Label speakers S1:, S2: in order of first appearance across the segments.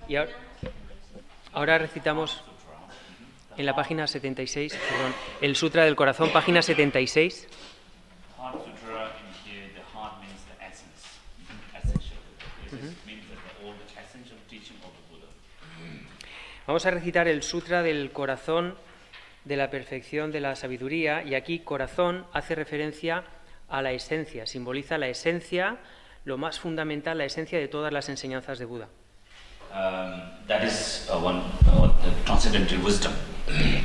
S1: Y ahora recitamos en la página 76, perdón, el Sutra del Corazón, página 76.
S2: Heart Sutra, in here, the heart means the essence, essential. It means that the old essential teaching of the Buddha.
S1: Vamos a recitar el Sutra del Corazón de la Perfección de la Sabiduría, y aquí corazón hace referencia a la esencia, simboliza la esencia, lo más fundamental, la esencia de todas las enseñanzas de Buda.
S2: That is the transcendental wisdom.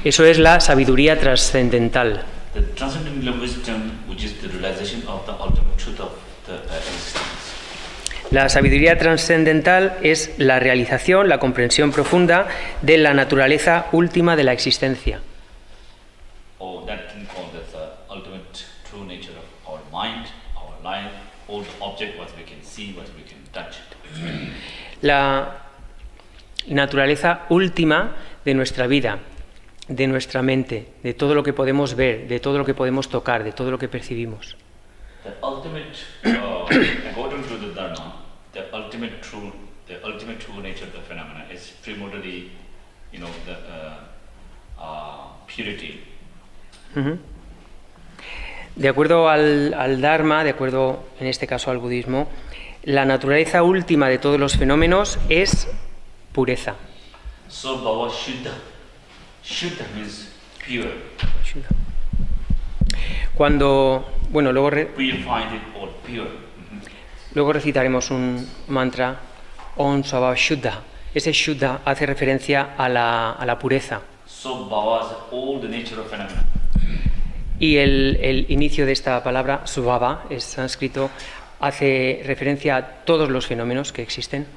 S1: Eso es la sabiduría trascendental.
S2: The transcendental wisdom, which is the realization of the ultimate truth of the existence.
S1: La sabiduría trascendental es la realización, la comprensión profunda de la naturaleza última de la existencia.
S2: Or that can call the ultimate true nature of our mind, our life, all the object what we can see, what we can touch.
S1: La naturaleza última de nuestra vida, de nuestra mente, de todo lo que podemos ver, de todo lo que podemos tocar, de todo lo que percibimos.
S2: The ultimate, according to the Dharma, the ultimate true nature of the phenomena is primordially, the purity.
S1: Uh-huh. De acuerdo al Dharma, de acuerdo en este caso al budismo, la naturaleza última de todos los fenómenos es pureza.
S2: So Bhava Shuddha. Shuddha means pure.
S1: Cuando, luego
S2: Purified or pure.
S1: Luego recitaremos un mantra, Om Svabhava Shuddha. Ese Shuddha hace referencia a la pureza.
S2: So Bhava is all the nature of phenomena.
S1: Y el inicio de esta palabra, Svabhava, es sánscrito, hace referencia a todos los fenómenos que existen.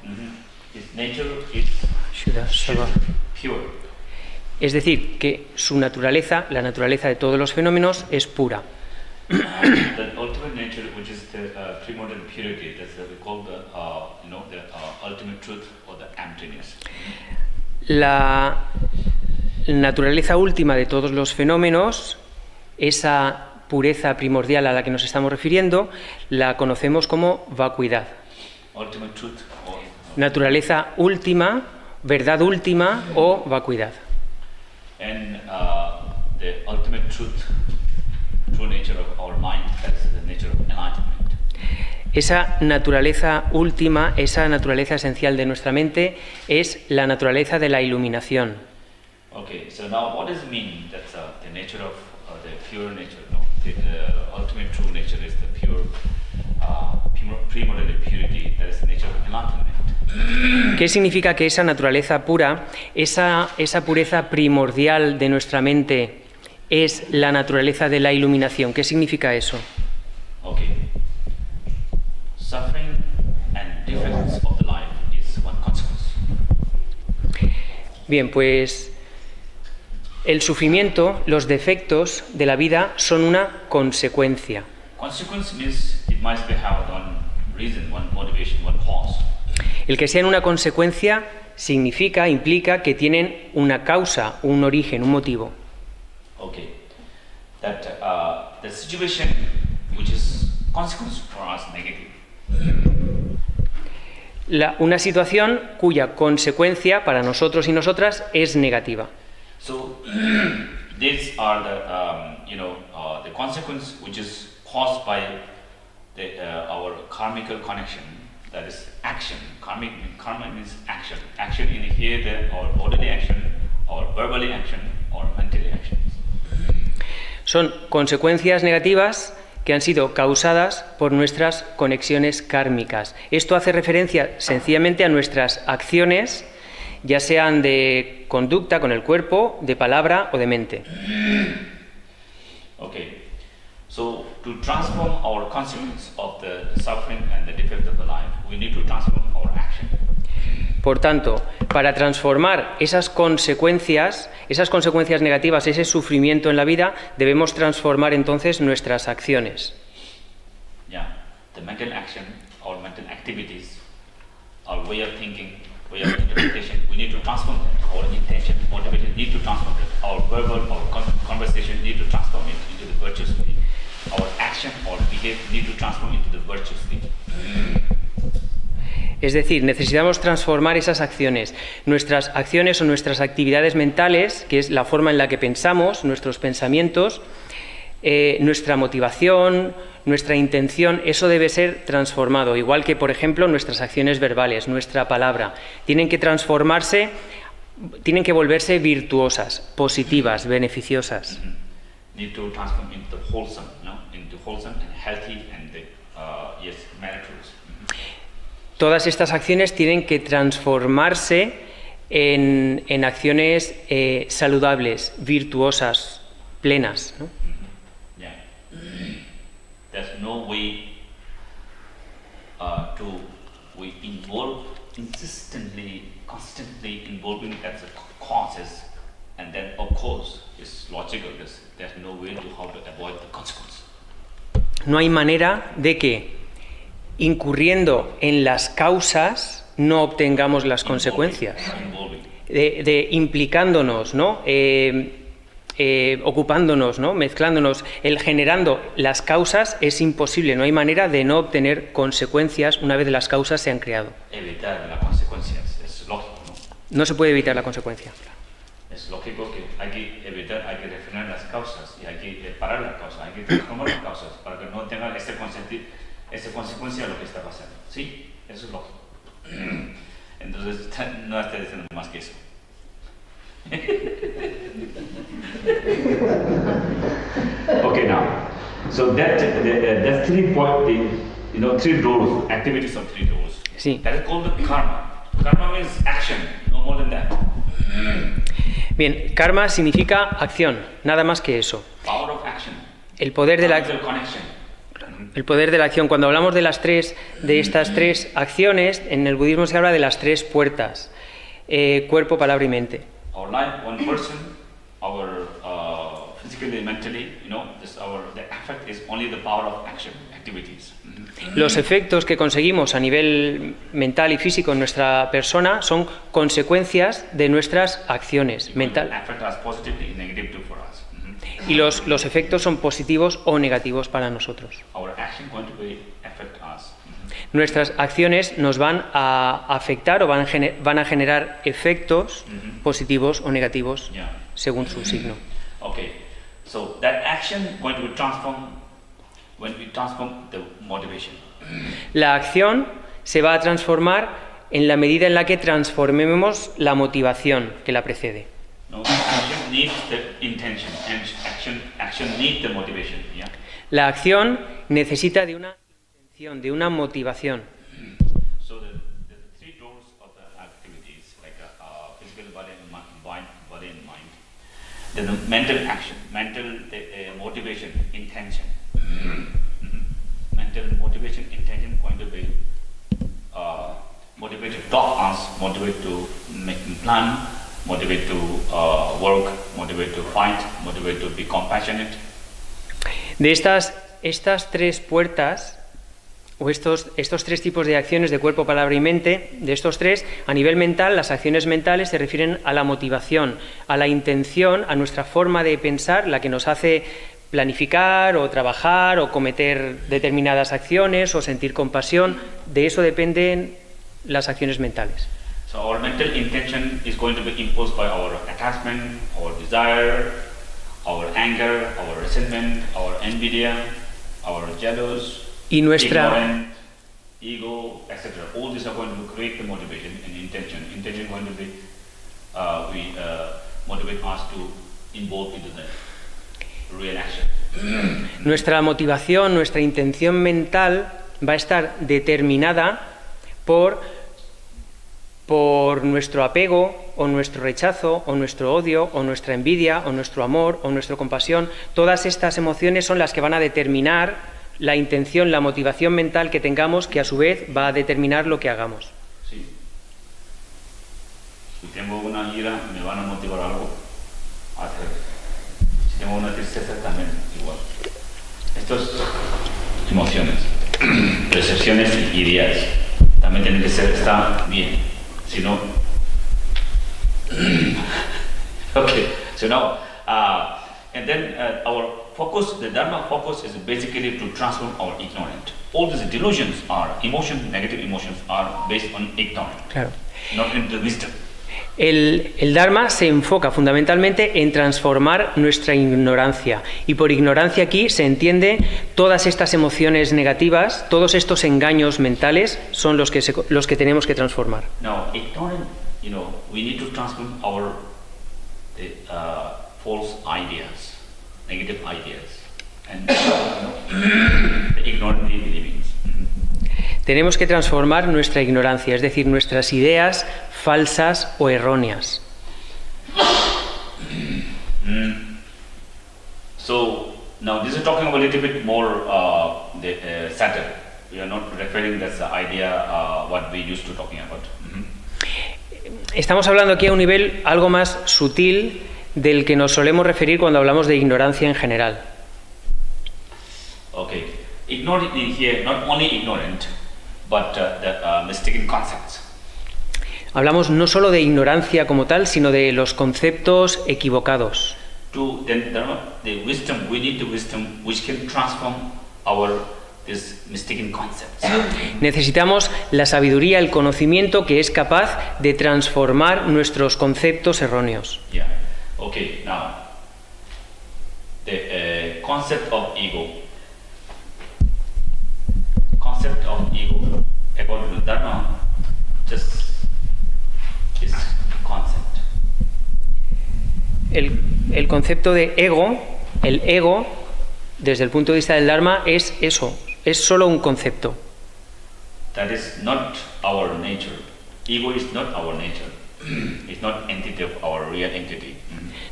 S2: His nature is
S1: Shuddha, Svabhava.
S2: pure.
S1: Es decir, que su naturaleza, la naturaleza de todos los fenómenos, es pura.
S2: The ultimate nature, which is the primordial purity, that's what we call the ultimate truth or the emptiness.
S1: La naturaleza última de todos los fenómenos, esa pureza primordial a la que nos estamos refiriendo, la conocemos como vacuidad.
S2: Ultimate truth or
S1: Naturaleza última, verdad última o vacuidad.
S2: and the ultimate truth, true nature of our mind, that is the nature of enlightenment.
S1: Esa naturaleza última, esa naturaleza esencial de nuestra mente es la naturaleza de la iluminación.
S2: Okay, so now what does it mean that the nature of the pure nature? No, the ultimate true nature is the pure, primordial purity, that is the nature of enlightenment.
S1: ¿Qué significa que esa naturaleza pura, esa pureza primordial de nuestra mente es la naturaleza de la iluminación? ¿Qué significa eso?
S2: Okay. Suffering and defects of the life is one consequence.
S1: Bien, pues el sufrimiento, los defectos de la vida son una consecuencia.
S2: Consequence means it must have one reason, one motivation, one cause.
S1: El que sean una consecuencia significa, implica que tienen una causa, un origen, un motivo.
S2: Okay. That the situation which is consequence for us negative.
S1: Una situación cuya consecuencia para nosotros y nosotras es negativa.
S2: So these are the consequence which is caused by our karmical connection. That is action. Karma means action. Action in here, or bodily action, or verbally action, or mentally action.
S1: Son consecuencias negativas que han sido causadas por nuestras conexiones kármicas. Esto hace referencia sencillamente a nuestras acciones, ya sean de conducta con el cuerpo, de palabra o de mente.
S2: Okay. So to transform our consequence of the suffering and the defect of the life, we need to transform our action.
S1: Por tanto, para transformar esas consecuencias negativas, ese sufrimiento en la vida, debemos transformar entonces nuestras acciones.
S2: Yeah, the mental action, our mental activities, our way of thinking, way of interpretation, we need to transform that. Our intention, motivation, need to transform it. Our verbal, our conversation, need to transform it into the virtuous way. Our action or behavior need to transform into the virtuous way.
S1: Es decir, necesitamos transformar esas acciones. Nuestras acciones o nuestras actividades mentales, que es la forma en la que pensamos, nuestros pensamientos, nuestra motivación, nuestra intención, eso debe ser transformado. Igual que, por ejemplo, nuestras acciones verbales, nuestra palabra. Tienen que transformarse, tienen que volverse virtuosas, positivas, beneficiosas.
S2: Need to transform into wholesome, into wholesome and healthy and meritorious.
S1: Todas estas acciones tienen que transformarse en acciones saludables, virtuosas, plenas, ¿no?
S2: Yeah. There's no way we involve constantly involving as a causes, and then of course it's logical. There's no way to how to avoid the consequence.
S1: No hay manera de que incurriendo en las causas no obtengamos las consecuencias. De implicándonos, ¿no? Ocupándonos, ¿no? Mezclándonos, generando las causas es imposible, no hay manera de no obtener consecuencias una vez las causas se han creado.
S2: Evitar las consecuencias es lógico, ¿no?
S1: No se puede evitar la consecuencia.
S2: Es lógico que hay que evitar, hay que refrenar las causas y hay que parar las causas, hay que transformar las causas para que no tengan esa consecuencia de lo que está pasando. Sí, eso es lógico. Entonces, no estoy diciendo más que eso. Okay, now, so that's three roles, activities of three roles.
S1: Sí.
S2: That is called the karma. Karma means action, no more than that.
S1: Bien, karma significa acción, nada más que eso.
S2: Power of action.
S1: El poder de la acción. Cuando hablamos de estas tres acciones, en el budismo se habla de las tres puertas: cuerpo, palabra y mente.
S2: Our life, one person, our physically, mentally, the effect is only the power of action, activities.
S1: Los efectos que conseguimos a nivel mental y físico en nuestra persona son consecuencias de nuestras acciones mentales. Y los efectos son positivos o negativos para nosotros. Nuestras acciones nos van a afectar o van a generar efectos positivos o negativos según su signo.
S2: Okay, so that action going to be transformed when we transform the motivation.
S1: La acción se va a transformar en la medida en la que transformemos la motivación que la precede.
S2: No, action needs the intention, and action needs the motivation. Yeah?
S1: La acción necesita de una intención, de una motivación.
S2: So the three roles of the activities, like physical body and mind, then the mental action, motivation, intention. Mental motivation, intention going to be motivate to talk us, motivate to make a plan, motivate to work, motivate to fight, motivate to be compassionate.
S1: De estas tres puertas, o estos tres tipos de acciones de cuerpo, palabra y mente, de estos tres, a nivel mental, las acciones mentales se refieren a la motivación, a la intención, a nuestra forma de pensar, la que nos hace planificar o trabajar o cometer determinadas acciones o sentir compasión. De eso dependen las acciones mentales.
S2: So our mental intention is going to be imposed by our attachment, our desire, our anger, our resentment, our envidia, our jealous,
S1: y nuestra
S2: ignorant, ego, etc. All these are going to create the motivation and intention. Intention is going to be motivate us to involve into the real action.
S1: Nuestra motivación, nuestra intención mental va a estar determinada por nuestro apego o nuestro rechazo o nuestro odio o nuestra envidia o nuestro amor o nuestra compasión. Todas estas emociones son las que van a determinar la intención, la motivación mental que tengamos, que a su vez va a determinar lo que hagamos.
S2: Sí. Si tengo una ira, me van a motivar algo a hacer. Si tengo una tristeza, también igual. Estas emociones, percepciones y ideas también tienen que estar bien. Si no, okay. So now, and then our focus, the Dharma focus is basically to transform our ignorance. All these delusions are, emotions, negative emotions are based on ignorance,
S1: Claro.
S2: not into wisdom.
S1: El Dharma se enfoca fundamentalmente en transformar nuestra ignorancia, y por ignorancia aquí se entiende todas estas emociones negativas, todos estos engaños mentales son los que tenemos que transformar.
S2: Now, ignorance, we need to transform our false ideas, negative ideas, and the ignorant believings.
S1: Tenemos que transformar nuestra ignorancia, es decir, nuestras ideas falsas o erróneas.
S2: So now this is talking about a little bit more subtle. We are not referring that's the idea what we used to talking about.
S1: Estamos hablando aquí a un nivel algo más sutil del que nos solemos referir cuando hablamos de ignorancia en general.
S2: Okay, ignorant in here, not only ignorant, but the mistaken concepts.
S1: Hablamos no solo de ignorancia como tal, sino de los conceptos equivocados.
S2: The wisdom, we need the wisdom which can transform these mistaken concepts.
S1: Necesitamos la sabiduría, el conocimiento que es capaz de transformar nuestros conceptos erróneos.
S2: Yeah. Okay. Now, the concept of ego. Concept of ego, according to Dharma, just is concept.
S1: El concepto de ego, el ego, desde el punto de vista del Dharma, es eso, es solo un concepto.
S2: That is not our nature. Ego is not our nature. It's not entity of our real entity.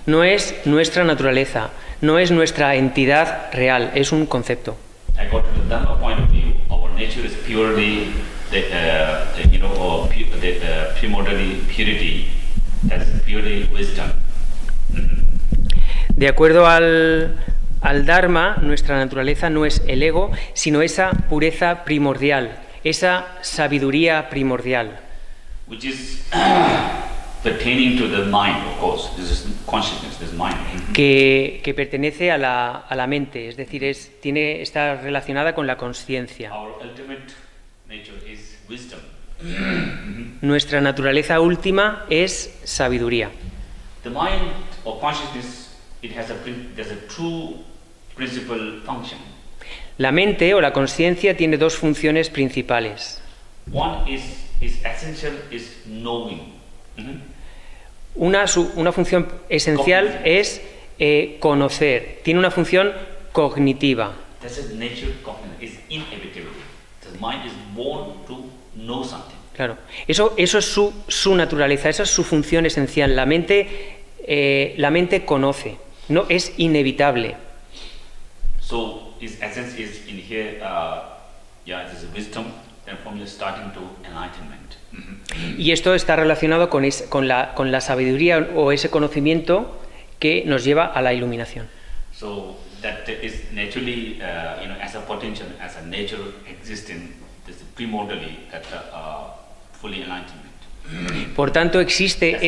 S1: No es nuestra naturaleza, no es nuestra entidad real, es un concepto.
S2: According to the Dharma point of view, our nature is purely primordially purity. That's purely wisdom.
S1: De acuerdo al Dharma, nuestra naturaleza no es el ego, sino esa pureza primordial, esa sabiduría primordial.
S2: Which is pertaining to the mind, of course. This is consciousness, this mind.
S1: Que pertenece a la mente, es decir, está relacionada con la consciencia.
S2: Our ultimate nature is wisdom.
S1: Nuestra naturaleza última es sabiduría.
S2: The mind or consciousness, there's a true principal function.
S1: La mente o la consciencia tiene dos funciones principales.
S2: One is essential is knowing.
S1: Una función esencial es conocer, tiene una función cognitiva.
S2: That's a nature cognitive, is inevitable. The mind is born to know something.
S1: Claro, eso es su naturaleza, esa es su función esencial. La mente conoce, no es inevitable.
S2: So its essence is in here. It is wisdom, and from the starting to enlightenment.
S1: Y esto está relacionado con la sabiduría o ese conocimiento que nos lleva a la iluminación.
S2: So that is naturally, as a potential, as a nature existing, this primordially that fully enlightenment.
S1: Por tanto, existe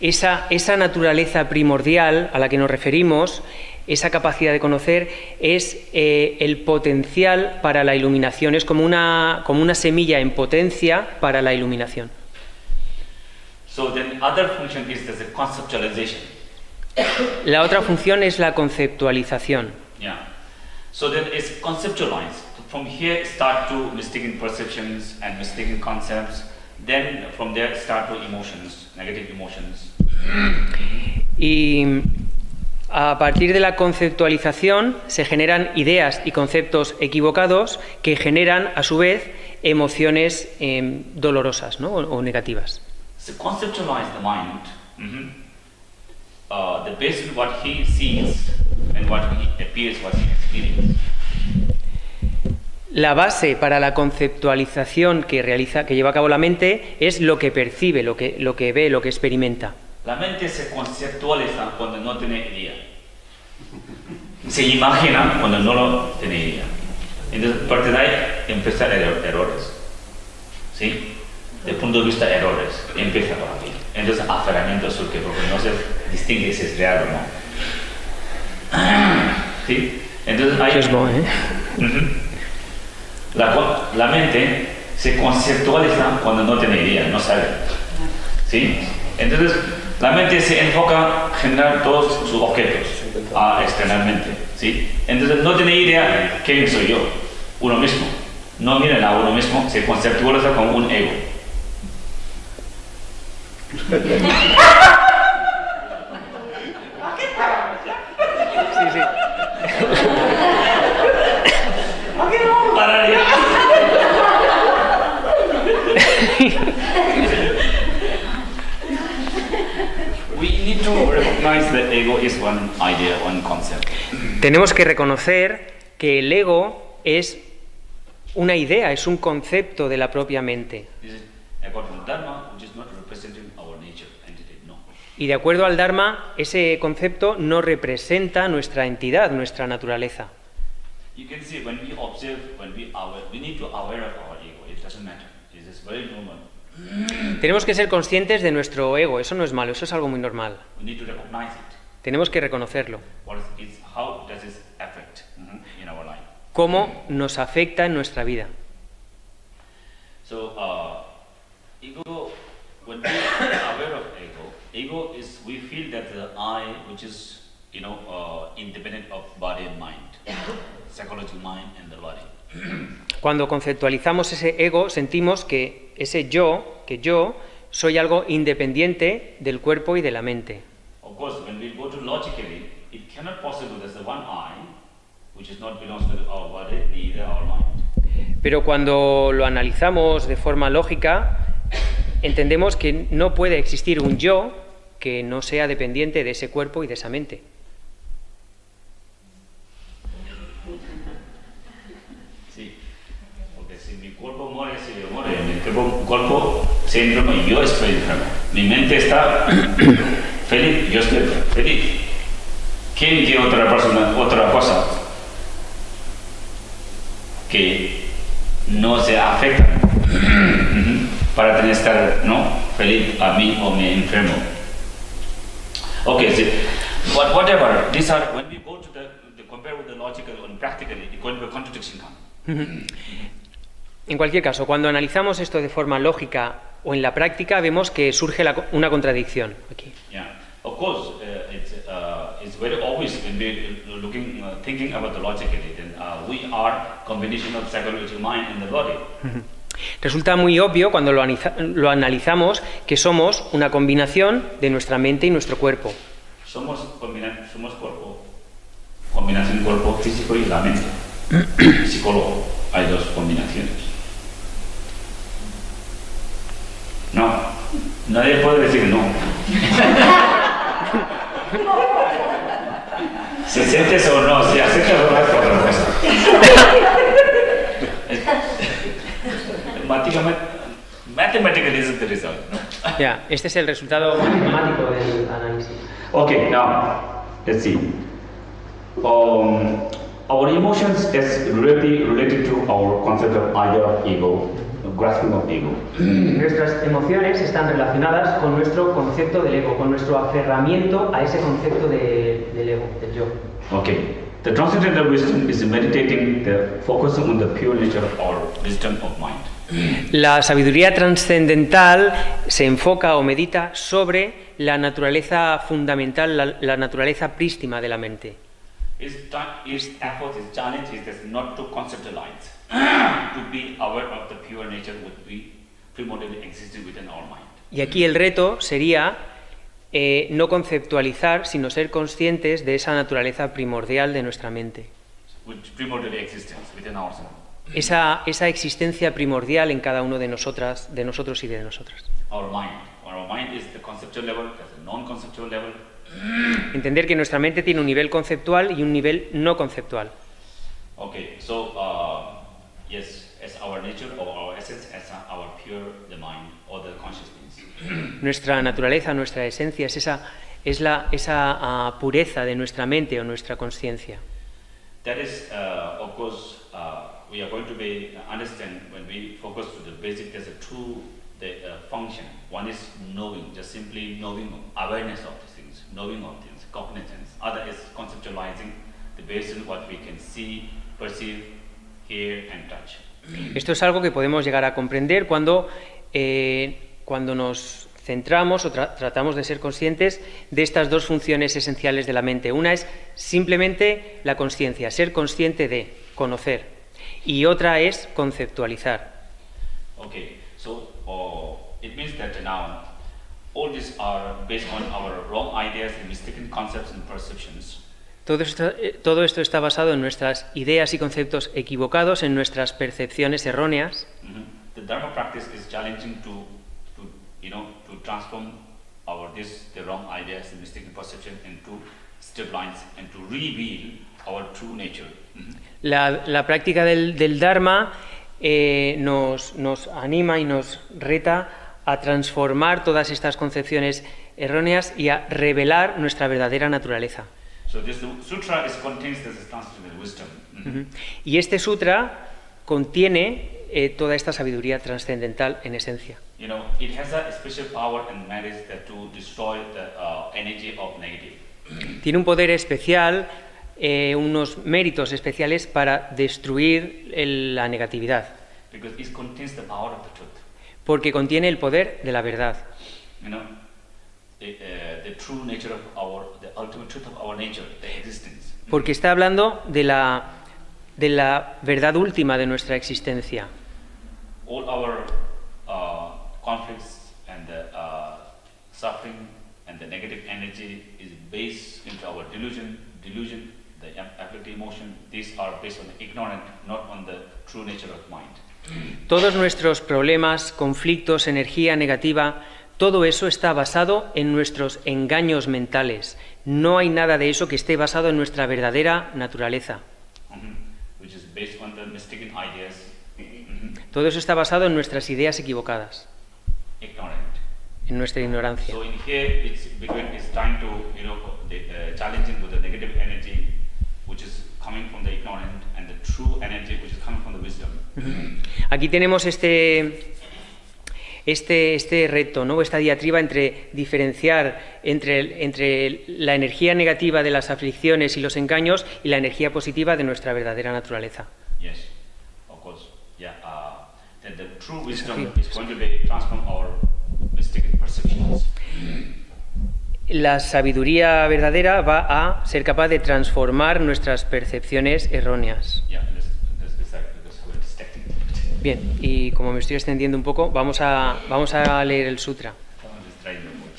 S1: esa naturaleza primordial a la que nos referimos, esa capacidad de conocer, es el potencial para la iluminación, es como una semilla en potencia para la iluminación.
S2: So then other function is the conceptualization.
S1: La otra función es la conceptualización.
S2: Yeah. So then it's conceptualized. From here start to mistaken perceptions and mistaken concepts. Then from there start to emotions, negative emotions.
S1: Y a partir de la conceptualización se generan ideas y conceptos equivocados que generan a su vez emociones dolorosas, ¿no? o negativas.
S2: So conceptualize the mind. The based on what he sees and what he appears, what he experiences.
S1: La base para la conceptualización que lleva a cabo la mente es lo que percibe, lo que ve, lo que experimenta.
S2: La mente se conceptualiza cuando no tiene idea. Se imagina cuando no lo tiene idea. Entonces, a partir de ahí empiezan errores. ¿Sí? De punto de vista errores, empieza por aquí. Entonces, aferramiento surge porque no se distingue si es real o no. ¿Sí? Entonces hay...
S1: Es bueno, ¿eh?
S2: La mente se conceptualiza cuando no tiene idea, no sabe. ¿Sí? Entonces, la mente se enfoca en generar todos sus objetos externamente. ¿Sí? Entonces, no tiene idea quién soy yo, uno mismo. No miren a uno mismo, se conceptualiza como un ego.
S1: Sí, sí.
S2: We need to recognize that ego is one idea, one concept.
S1: Tenemos que reconocer que el ego es una idea, es un concepto de la propia mente.
S2: This is according to Dharma, which is not representing our nature, entity, no.
S1: Y de acuerdo al Dharma, ese concepto no representa nuestra entidad, nuestra naturaleza.
S2: You can see when we observe, when we aware, we need to aware of our ego. It doesn't matter. It is very normal.
S1: Tenemos que ser conscientes de nuestro ego, eso no es malo, eso es algo muy normal.
S2: We need to recognize it.
S1: Tenemos que reconocerlo.
S2: What is it? How does it affect in our life?
S1: Cómo nos afecta en nuestra vida.
S2: So, ego, when we are aware of ego is we feel that the I, which is independent of body and mind, psychological mind and the body.
S1: Cuando conceptualizamos ese ego, sentimos que ese yo, que yo, soy algo independiente del cuerpo y de la mente.
S2: Of course, when we go to logically, it cannot possible there's the one I, which is not belongs to our body, neither our mind.
S1: Pero cuando lo analizamos de forma lógica, entendemos que no puede existir un yo que no sea dependiente de ese cuerpo y de esa mente.
S2: Sí, porque si mi cuerpo muere, si yo muero, mi cuerpo se enferma y yo estoy enfermo. Mi mente está feliz, yo estoy feliz. ¿Quién tiene otra persona, otra cosa que no se afecta para tener estar feliz a mí o me enfermo? Okay, so whatever these are, when we go to the compare with the logical and practically, it's going to be a contradiction come.
S1: En cualquier caso, cuando analizamos esto de forma lógica o en la práctica, vemos que surge una contradicción aquí.
S2: Yeah, of course, it's very obvious when we looking, thinking about the logically. Then we are combination of psychological mind and the body.
S1: Resulta muy obvio cuando lo analizamos que somos una combinación de nuestra mente y nuestro cuerpo.
S2: Somos cuerpo, combinación cuerpo físico y la mente. Psicólogo, hay dos combinaciones. No, nadie puede decir no. Si sientes o no, si aceptas o no es otra cosa. Mathematically is the result. No?
S1: Ya, este es el resultado matemático del análisis.
S2: Okay, now let's see. Our emotions is really related to our concept of idea of ego, grasping of ego.
S1: Nuestras emociones están relacionadas con nuestro concepto del ego, con nuestro aferramiento a ese concepto del ego, del yo.
S2: Okay. The transcendental wisdom is meditating, the focusing on the pure nature or wisdom of mind.
S1: La sabiduría trascendental se enfoca o medita sobre la naturaleza fundamental, la naturaleza prístima de la mente.
S2: His effort, his challenge is not to conceptualize, to be aware of the pure nature which we primordially existed within our mind.
S1: Y aquí el reto sería no conceptualizar, sino ser conscientes de esa naturaleza primordial de nuestra mente.
S2: Which primordially existence within ourselves.
S1: Esa existencia primordial en cada uno de nosotros y de nosotras.
S2: Our mind is the conceptual level, there's a non-conceptual level.
S1: Entender que nuestra mente tiene un nivel conceptual y un nivel no conceptual.
S2: Okay, so yes, as our nature or our essence, as our pure the mind or the consciousness.
S1: Nuestra naturaleza, nuestra esencia es esa pureza de nuestra mente o nuestra conciencia.
S2: That is, of course, we are going to be understand when we focus to the basic. There's a two function. One is knowing, just simply knowing, awareness of these things, knowing of things. cognizance. Other is conceptualizing the based on what we can see, perceive, hear, and touch.
S1: Esto es algo que podemos llegar a comprender cuando nos centramos o tratamos de ser conscientes de estas dos funciones esenciales de la mente. Una es simplemente la consciencia, ser consciente de, conocer, y otra es conceptualizar.
S2: Okay, so it means that now all these are based on our wrong ideas and mistaken concepts and perceptions.
S1: Todo esto está basado en nuestras ideas y conceptos equivocados, en nuestras percepciones erróneas.
S2: The Dharma practice is challenging to transform the wrong ideas and mistaken perception into straight lines and to reveal our true nature.
S1: La práctica del Dharma nos anima y nos reta a transformar todas estas concepciones erróneas y a revelar nuestra verdadera naturaleza.
S2: So this sutra contains this transcendental wisdom.
S1: Y este sutra contiene toda esta sabiduría trascendental en esencia.
S2: It has a special power and merit to destroy the energy of negative.
S1: Tiene un poder especial, unos méritos especiales para destruir la negatividad.
S2: Because it contains the power of the truth.
S1: Porque contiene el poder de la verdad.
S2: The true nature of the ultimate truth of our nature, the existence.
S1: Porque está hablando de la verdad última de nuestra existencia.
S2: All our conflicts and the suffering and the negative energy is based into our delusion, the afflictive emotion. These are based on the ignorant, not on the true nature of mind.
S1: Todos nuestros problemas, conflictos, energía negativa, todo eso está basado en nuestros engaños mentales. No hay nada de eso que esté basado en nuestra verdadera naturaleza.
S2: Which is based on the mistaken ideas.
S1: Todo eso está basado en nuestras ideas equivocadas.
S2: Ignorant.
S1: En nuestra ignorancia.
S2: So in here it's trying to challenging with the negative energy which is coming from the ignorant and the true energy which is coming from the wisdom.
S1: Aquí tenemos este reto, ¿no? Esta diatriba entre diferenciar entre la energía negativa de las aflicciones y los engaños y la energía positiva de nuestra verdadera naturaleza.
S2: Yes, of course. Yeah. The true wisdom is going to be transform our mistaken perceptions.
S1: La sabiduría verdadera va a ser capaz de transformar nuestras percepciones erróneas.
S2: Yeah,
S1: Bien, y como me estoy extendiendo un poco, vamos a leer el sutra.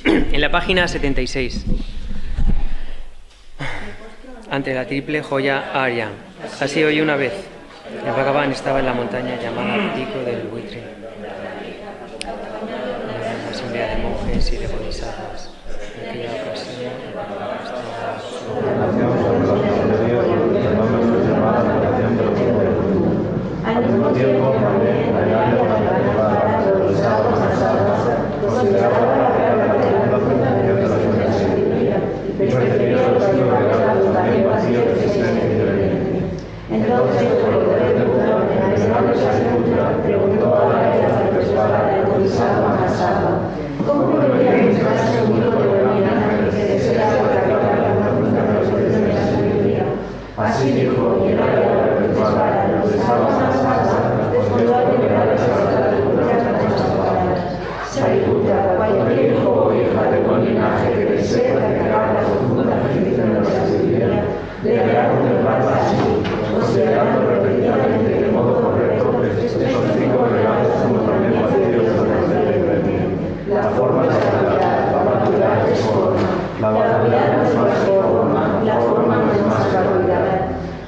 S1: En la página 76. Ante la triple joya Arya. Así oí una vez. El Bhagavan estaba en la montaña llamada Pico del Buitre. Una asamblea de monjes y de bodhisattvas. En aquella ocasión,
S3: al mismo tiempo también la área para los estados pasados consideraba la segunda fundación de la sabiduría y percibía los signos regalos también vacíos de existencia independiente. Entonces, por el poder del Buda, en la escala Shariputra, preguntó a la era respetuosa del Bodhisattva Mahasattva, ¿cómo podría encontrarse un grupo de dominantes que desea practicar la profunda percepción de la sabiduría? Así dijo, y el área respetuosa del Bodhisattva Mahasattva respondió a liberar esa verdad de Buda con estas palabras. Shariputra, cualquier hijo o hija de buen linaje que desee practicar la profunda percepción de la sabiduría, deberá contemplarla así, considerando repetidamente de modo correcto estos 5 regalos como también vacíos de la sabiduría. La forma es realidad, la vacuidad es forma, la vacuidad no es más forma, la forma no es más vacuidad.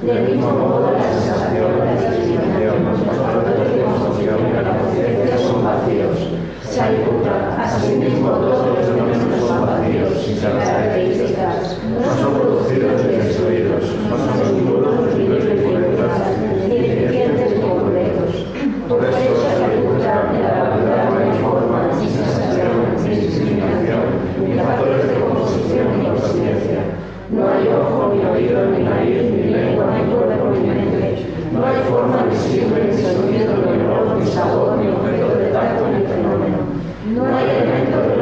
S3: Del mismo modo, la sensación, la distinción, los factores de emoción y la conciencia son vacíos. Shariputra, asimismo, todos los fenómenos son vacíos, sin características, no son producidos ni destruidos, no son impuros ni impuretas, ni deficientes ni completos. Por eso, Shariputra, en la vacuidad no hay forma, ni sensación, ni discriminación, ni factores de composición ni conciencia. No hay ojo, ni oído, ni nariz, ni lengua, ni cuerpo, ni mente. No hay forma, ni signo, ni sonido, ni olor, ni sabor, ni objeto de tacto, ni fenómeno. No hay elemento del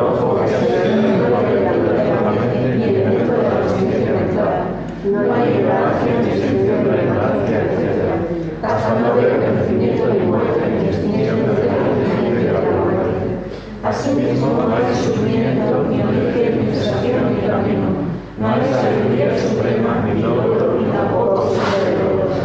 S3: Asimismo, no hay sufrimiento, ni origen, ni cesación, ni camino. No hay sabiduría suprema, ni logro, ni tampoco ser de logros.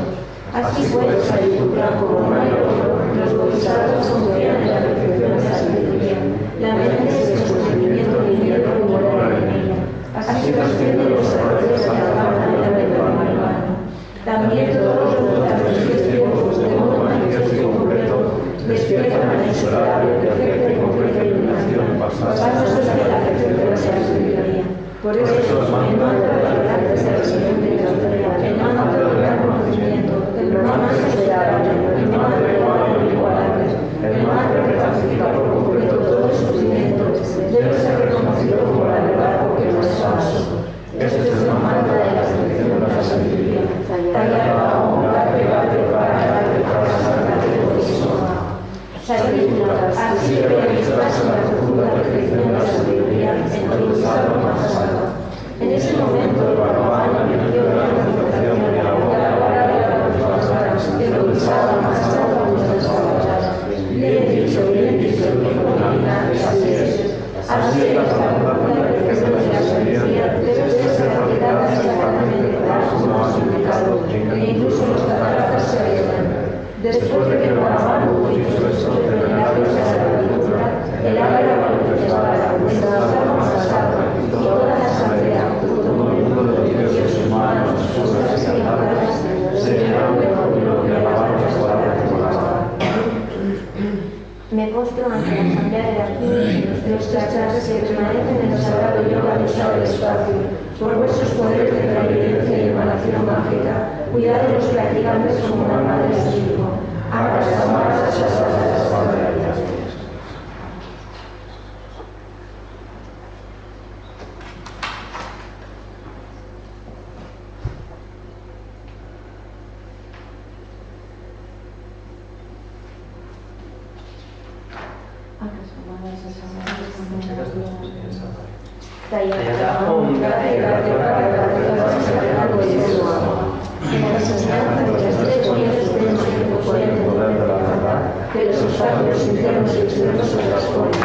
S3: Así pues, sabiduría como no hay logro, los bodhisattvas confían en la perfección de la sabiduría. La mente es el sufrimiento ni miedo ni moral en ella. Así trascienden los errores de la manera del alma humana. También todos los mensajes tiempos de modo manifiesto y completo despiertan al insuperable, perfecta y completa iluminación, basándose en la perfección de la sabiduría. Por eso, el mantra de la verdad es el siguiente: el mantra del gran conocimiento, el mantra esperable, el mantra igual e igualable, el mantra que pacifica por completo todo el sufrimiento, debe ser reconocido como la verdad porque no es falso. Este es el mantra de la perfección de la sabiduría. Así se realiza la profunda perfección de la sabiduría en el Bodhisattva Mahasaya. En ese momento, el Bhagavan dirigió la concentración de la boca del Bodhisattva Mahasaya a los desarrollados. Bien dicho, dijo Nanda, así es. Así es, la profunda perfección de la sabiduría debe ser practicada exactamente tal como ha indicado, e incluso los cataratas se ayudan. Después de que el Bhagavan hubo dicho esto, de venerable Sariputta, el águila Valokitesvara, el Bodhisattva Mahasaya y toda la asamblea, junto con el mundo de los dioses humanos, suras y cantares, se llenaron de júbilo y alabaron las palabras de Bhagavan.
S4: Me postro ante la asamblea de las niñas de nuestras clases que permanecen en el sagrado yoga lucha del espacio, por vuestros poderes de clarividencia y emanación mágica, cuidad de los practicantes como una madre a su hijo.
S3: Que los obstáculos internos y externos se transformen.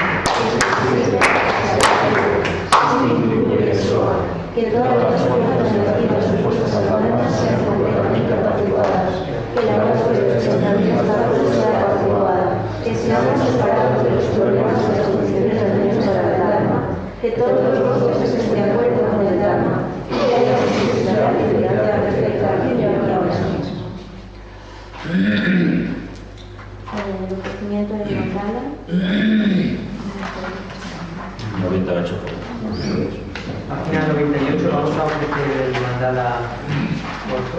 S3: Que todas las fuerzas negativas opuestas al alma sean completamente apaciguadas. Que la voz de los pensamientos sea apaciguada. Que seamos separados de los problemas y las condiciones dañinas para el alma. Que todos los voces estén de acuerdo con el alma. Que haya felicidad y felicidad perfecta aquí y ahora mismo.
S4: El ofrecimiento de mandala.
S2: 98.
S1: Página 98, vamos a ofrecer el mandala corto.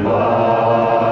S3: Bye.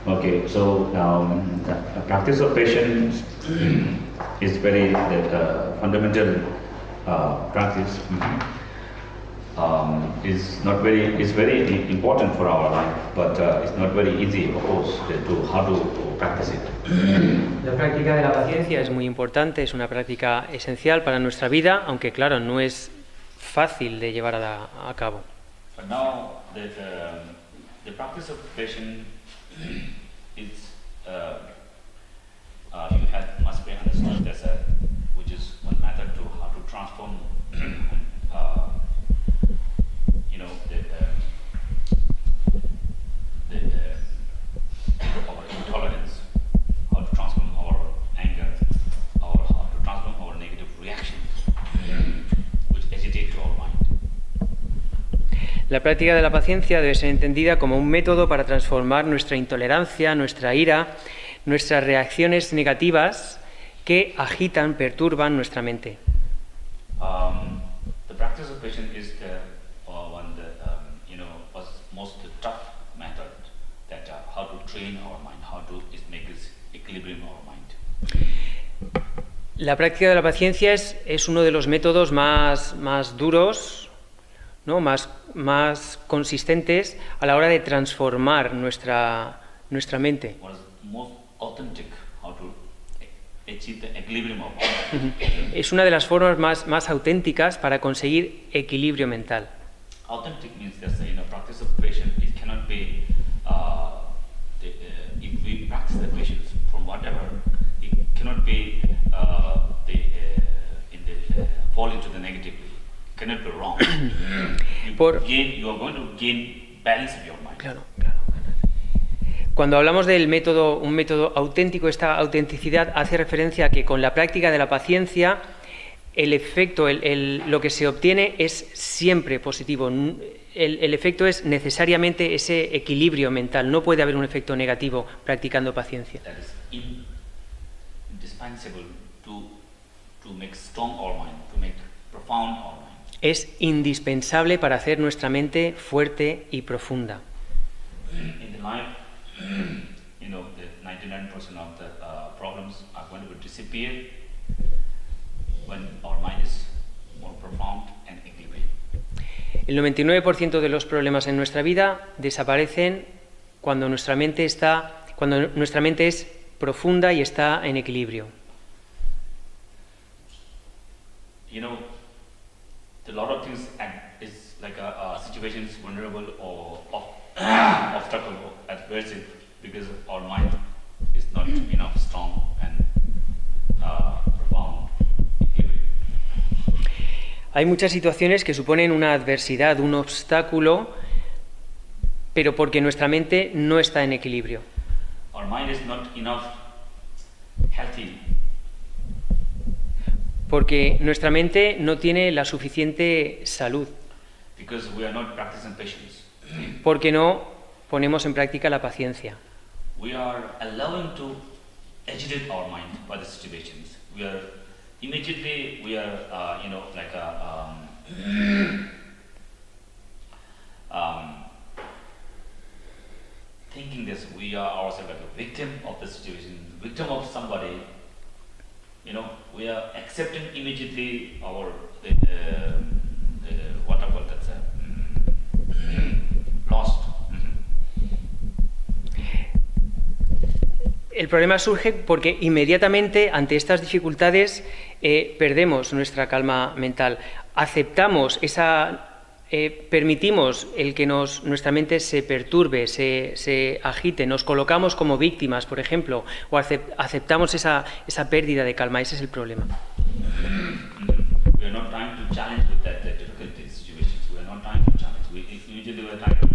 S2: Okay, so now the practice of patience is very fundamental practice. Is very important for our life, but it's not very easy, of course, to how to practice it.
S1: La práctica de la paciencia es muy importante, es una práctica esencial para nuestra vida, aunque claro, no es fácil de llevar a cabo.
S2: But now the practice of patience is must be understood as which is one method to how to transform our intolerance, how to transform our anger, how to transform our negative reactions, which agitate to our mind.
S1: La práctica de la paciencia debe ser entendida como un método para transformar nuestra intolerancia, nuestra ira, nuestras reacciones negativas que agitan, perturban nuestra mente.
S2: The practice of patience is the one that was most tough method that how to train our mind, how to make this equilibrium in our mind.
S1: La práctica de la paciencia es uno de los métodos más duros, ¿no? más consistentes a la hora de transformar nuestra mente.
S2: What is most authentic, how to achieve the equilibrium of mind.
S1: Es una de las formas más auténticas para conseguir equilibrio mental.
S2: Authentic means that practice of patience, it cannot be if we practice the patience from whatever, it cannot be fall into the negatively. It cannot be wrong. You are going to gain balance of your mind.
S1: Claro. Cuando hablamos del método, un método auténtico, esta autenticidad hace referencia a que con la práctica de la paciencia el efecto, lo que se obtiene es siempre positivo. El efecto es necesariamente ese equilibrio mental. No puede haber un efecto negativo practicando paciencia.
S2: That is indispensable to make strong our mind, to make profound our mind.
S1: Es indispensable para hacer nuestra mente fuerte y profunda.
S2: In the life, the 99% of the problems are going to disappear when our mind is more profound and equilibrated.
S1: El 99% de los problemas en nuestra vida desaparecen cuando nuestra mente es profunda y está en equilibrio.
S2: A lot of things is like situations vulnerable or obstacle or adversive because our mind is not enough strong and profound.
S1: Hay muchas situaciones que suponen una adversidad, un obstáculo, pero porque nuestra mente no está en equilibrio.
S2: Our mind is not enough healthy.
S1: Porque nuestra mente no tiene la suficiente salud.
S2: Because we are not practicing patience.
S1: Porque no ponemos en práctica la paciencia.
S2: We are allowing to agitate our mind by the situations. We are thinking this, we are ourselves like a victim of the situation, victim of somebody. We are accepting immediately our whatever that's lost.
S1: El problema surge porque inmediatamente ante estas dificultades perdemos nuestra calma mental. Aceptamos permitimos el que nuestra mente se perturbe, se agite, nos colocamos como víctimas, por ejemplo, o aceptamos esa pérdida de calma. Ese es el problema.
S2: we are not trying to challenge with that difficult situations. We are not trying to challenge. Usually we are trying to,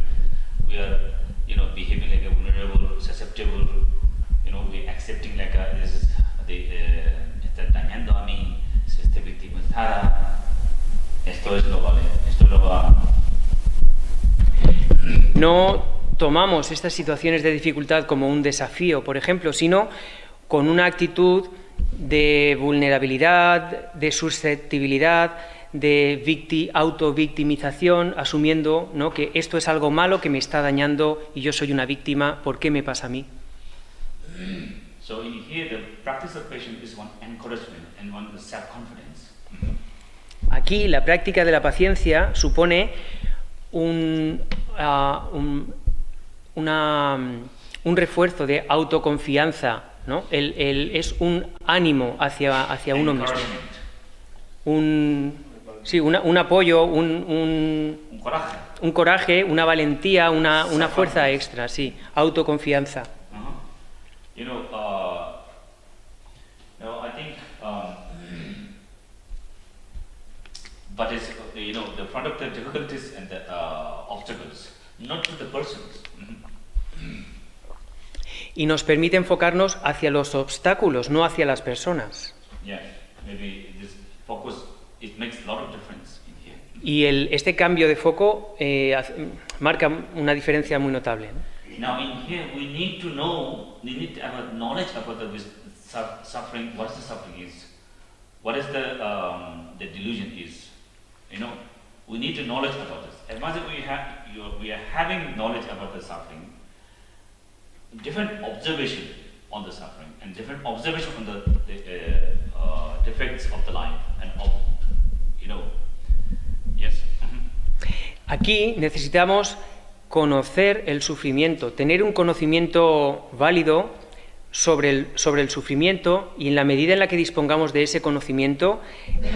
S2: we are, behaving like a vulnerable, susceptible, we accepting like this is está dañando a mí, se está victimizada, esto es lo vale, esto lo va.
S1: No tomamos estas situaciones de dificultad como un desafío, por ejemplo, sino con una actitud de vulnerabilidad, de susceptibilidad, de autovictimización, asumiendo, ¿no?, que esto es algo malo que me está dañando y yo soy una víctima, ¿por qué me pasa a mí?
S2: So in here, the practice of patience is one encouragement and one self-confidence.
S1: Aquí la práctica de la paciencia supone un refuerzo de autoconfianza, ¿no? Es un ánimo hacia uno mismo. Un apoyo, un coraje, una valentía, una fuerza extra, sí, autoconfianza.
S2: I think, but it's, the front of the difficulties and the obstacles, not to the persons.
S1: Y nos permite enfocarnos hacia los obstáculos, no hacia las personas.
S2: Yeah, maybe this focus, it makes a lot of difference in here.
S1: Y este cambio de foco marca una diferencia muy notable.
S2: Now in here we need to know, we need to have knowledge about the suffering, what the suffering is, what is the delusion is. We need to knowledge about this. As much as we are having knowledge about the suffering, different observation on the suffering and different observation on the defects of the life and yes.
S1: Aquí necesitamos conocer el sufrimiento, tener un conocimiento válido sobre el sufrimiento, y en la medida en la que dispongamos de ese conocimiento,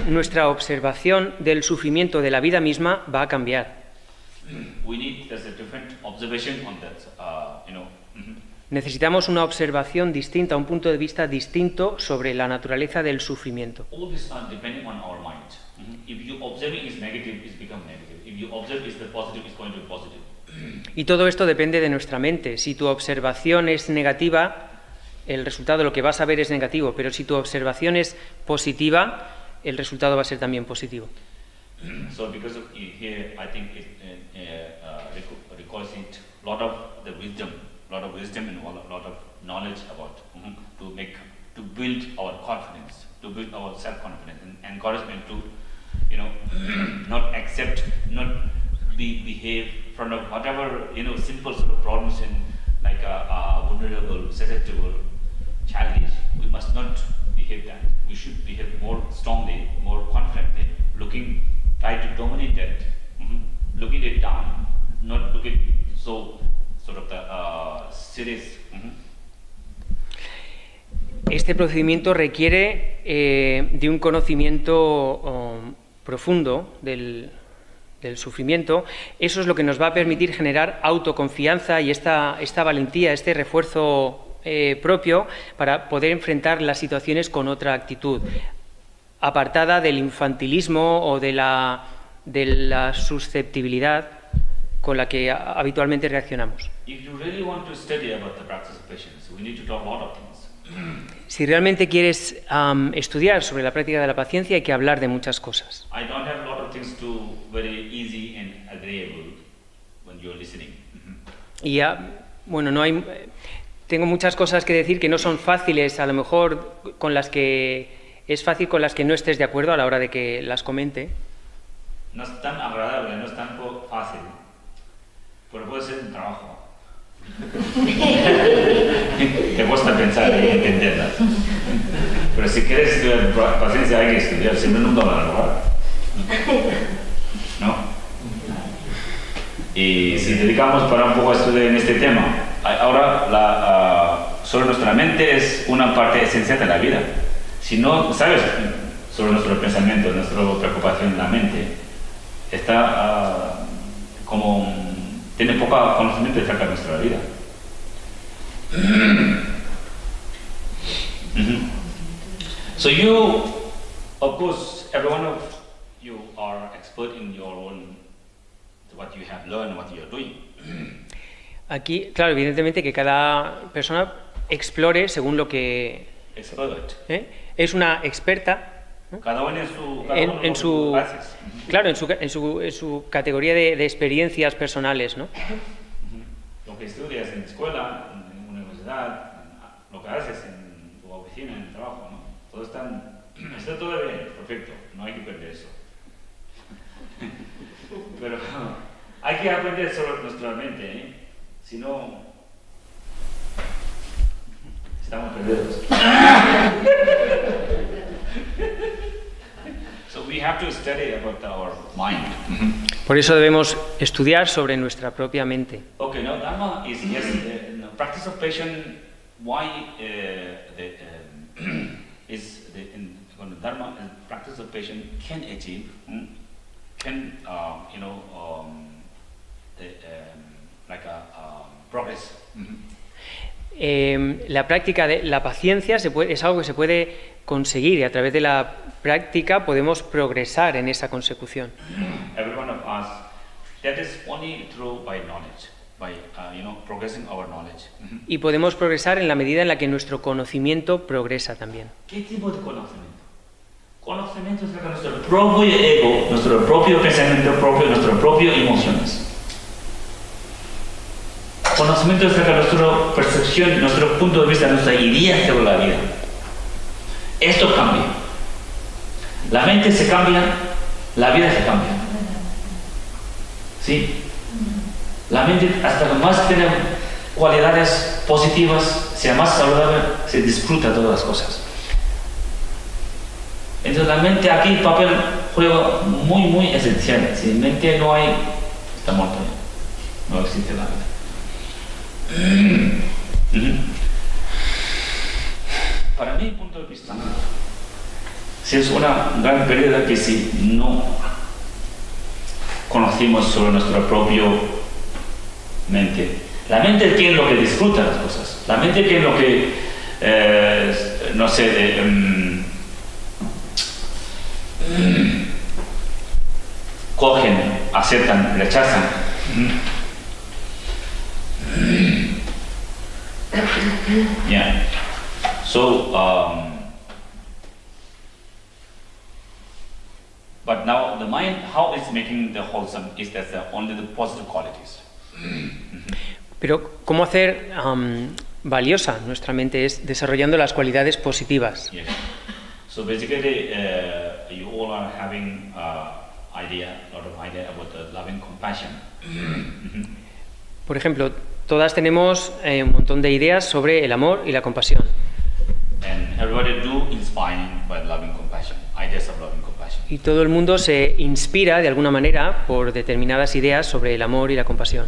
S1: nuestra observación del sufrimiento de la vida misma va a cambiar. Necesitamos una observación distinta, un punto de vista distinto sobre la naturaleza del sufrimiento. Y todo esto depende de nuestra mente. Si tu observación es negativa, el resultado, lo que vas a ver, es negativo, pero si tu observación es positiva, el resultado va a ser también positivo.
S2: So because of here, I think it requires a lot of wisdom and a lot of knowledge about to build our confidence, to build our self-confidence and encouragement to, not accept, not behave in front of whatever, simple sort of problems in like a vulnerable, susceptible, childish. We must not behave that. We should behave more strongly, more confidently, try to dominate that, looking it down, not looking so sort of the serious.
S1: Este procedimiento requiere de un conocimiento profundo del sufrimiento. Eso es lo que nos va a permitir generar autoconfianza y esta valentía, este refuerzo propio para poder enfrentar las situaciones con otra actitud, apartada del infantilismo o de la susceptibilidad con la que habitualmente reaccionamos. Si realmente quieres estudiar sobre la práctica de la paciencia, hay que hablar de muchas cosas. Y tengo muchas cosas que decir que no son fáciles, a lo mejor con las que es fácil, con las que no estés de acuerdo a la hora de que las comente.
S2: No es tan agradable, no es tan fácil, pero puede ser un trabajo. Te cuesta pensar y entenderlas. Pero si quieres estudiar paciencia, hay que estudiar, si no, nunca van a lograr. ¿No? Y si dedicamos para un poco a estudiar en este tema, ahora sobre nuestra mente es una parte esencial de la vida. Si no sabes sobre nuestro pensamiento, nuestra preocupación en la mente, está tiene poco conocimiento acerca de nuestra vida. So you, of course, every one of you are expert in your own, what you have learned, what you are doing.
S1: Aquí, claro, evidentemente que cada persona explore según lo que
S2: Expert.
S1: es una experta, ¿no?
S2: Cada uno en
S1: en su, claro, en su categoría de experiencias personales, ¿no?
S2: Lo que estudias en escuela, en universidad, lo que haces en tu oficina, en el trabajo, ¿no? Todo está todo bien, perfecto, no hay que perder eso. Pero hay que aprender sobre nuestra mente, ¿eh? Si no, estamos perdidos. So we have to study about our mind.
S1: Por eso debemos estudiar sobre nuestra propia mente.
S2: Okay, now Dharma is yes, the practice of patience. Why is in Dharma practice of patience can achieve, can like a progress.
S1: La práctica de la paciencia es algo que se puede conseguir y a través de la práctica podemos progresar en esa consecución.
S2: Every one of us, that is only through by knowledge, by progressing our knowledge.
S1: Y podemos progresar en la medida en la que nuestro conocimiento progresa también.
S2: ¿Qué tipo de conocimiento? Conocimiento es nuestro propio ego, nuestro propio pensamiento propio, nuestras propias emociones. Conocimiento es nuestra percepción, nuestro punto de vista, nuestra idea sobre la vida. Esto cambia. La mente se cambia, la vida se cambia. ¿Sí? La mente, hasta que más tiene cualidades positivas, sea más saludable, se disfruta todas las cosas. Entonces la mente aquí, el papel juega muy esencial. Sin mente no hay, está muerto. No existe la vida. Para mi punto de vista, si es una gran pérdida que si no conocimos sobre nuestra propia mente. La mente tiene lo que disfruta las cosas. La mente tiene lo que, cogen, aceptan, rechazan. Yeah. So, but now the mind, how it's making the wholesome is that only the positive qualities.
S1: Pero cómo hacer valiosa nuestra mente es desarrollando las cualidades positivas.
S2: Yes. So basically, you all are having a lot of idea about the loving compassion.
S1: Por ejemplo, todas tenemos un montón de ideas sobre el amor y la compasión.
S2: And everybody do inspiring by loving compassion, ideas of loving compassion.
S1: Y todo el mundo se inspira de alguna manera por determinadas ideas sobre el amor y la compasión.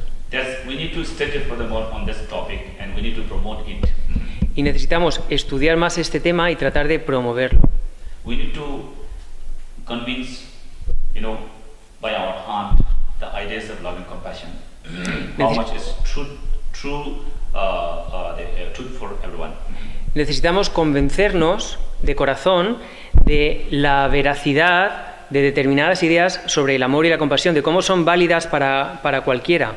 S2: We need to study furthermore on this topic and we need to promote it.
S1: Y necesitamos estudiar más este tema y tratar de promoverlo.
S2: We need to convince, by our heart, the ideas of loving compassion. How much is true for everyone.
S1: Necesitamos convencernos de corazón de la veracidad de determinadas ideas sobre el amor y la compasión, de cómo son válidas para cualquiera.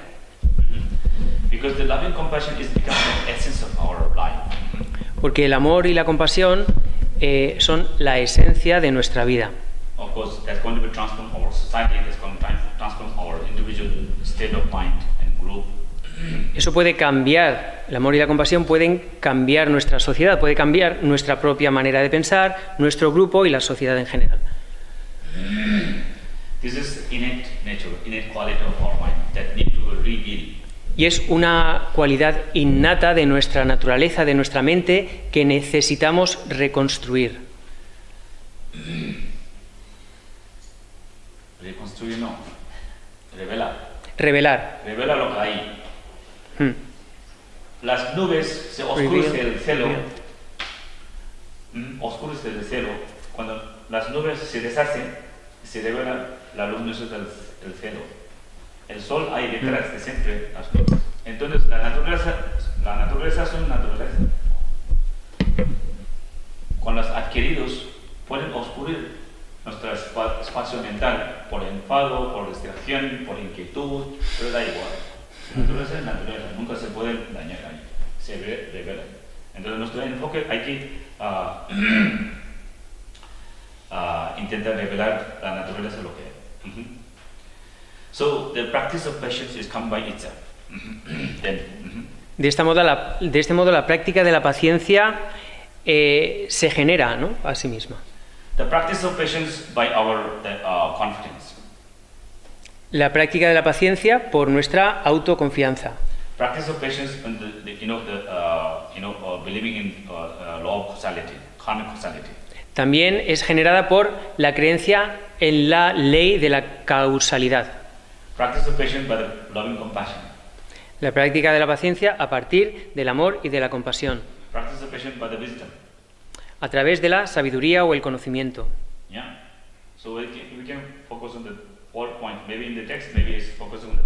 S2: Because the loving compassion is becoming the essence of our life.
S1: Porque el amor y la compasión son la esencia de nuestra vida.
S2: Of course, that's going to be transform our society, that's going to transform our individual state of mind and group.
S1: Eso puede cambiar, el amor y la compasión pueden cambiar nuestra sociedad, puede cambiar nuestra propia manera de pensar, nuestro grupo y la sociedad en general.
S2: This is innate nature, innate quality of our mind that need to rebuild.
S1: Y es una cualidad innata de nuestra naturaleza, de nuestra mente, que necesitamos reconstruir.
S2: Reconstruir no,
S1: Revelar.
S2: Revela lo que hay. Las nubes se oscurecen el cielo. Oscurece el cielo. Cuando las nubes se deshacen, se revela la luminosidad del cielo. El sol hay detrás de siempre las nubes. Entonces la naturaleza son naturaleza. Con los adquiridos pueden oscurecer nuestro espacio mental por enfado, por distracción, por inquietud, pero da igual. Naturaleza es naturaleza, nunca se puede dañar ahí, se revela. Entonces nuestro enfoque hay que intentar revelar la naturaleza de lo que es. So the practice of patience is come by itself.
S1: De este modo la práctica de la paciencia se genera, ¿no?, a sí misma.
S2: The practice of patience by our confidence.
S1: La práctica de la paciencia por nuestra autoconfianza.
S2: Practice of patience and believing in law of causality, karmic causality.
S1: También es generada por la creencia en la ley de la causalidad.
S2: Practice of patience by the loving compassion.
S1: La práctica de la paciencia a partir del amor y de la compasión.
S2: Practice of patience by the wisdom.
S1: A través de la sabiduría o el conocimiento.
S2: Yeah. So we can focus on the 4 points. Maybe in the text, maybe it's focusing on the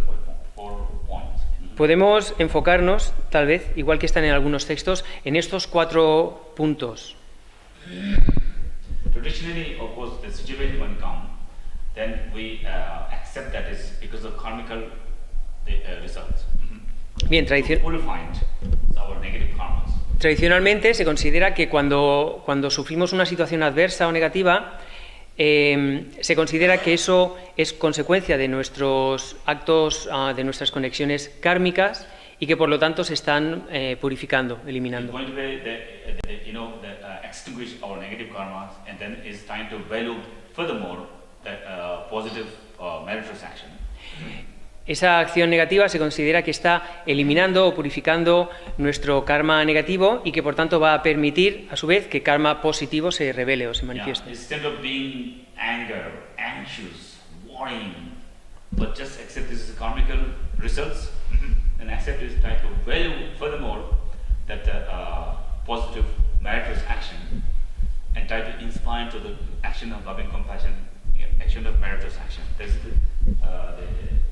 S2: 4 points.
S1: Podemos enfocarnos, tal vez, igual que están en algunos textos, en estos 4 puntos.
S2: Traditionally, of course, the situation when come, then we accept that is because of karmical results.
S1: Bien,
S2: To purify our negative karmas.
S1: tradicionalmente se considera que cuando sufrimos una situación adversa o negativa, se considera que eso es consecuencia de nuestros actos, de nuestras conexiones kármicas, y que por lo tanto se están purificando, eliminando.
S2: Going to be extinguish our negative karmas, and then it's time to value furthermore that positive meritorious action.
S1: Esa acción negativa se considera que está eliminando o purificando nuestro karma negativo, y que por tanto va a permitir, a su vez, que karma positivo se revele o se manifieste.
S2: Instead of being anger, anxious, worrying, but just accept this is karmical results, and accept this, try to value furthermore that positive meritorious action, and try to inspire to the action of loving compassion, action of meritorious action. That's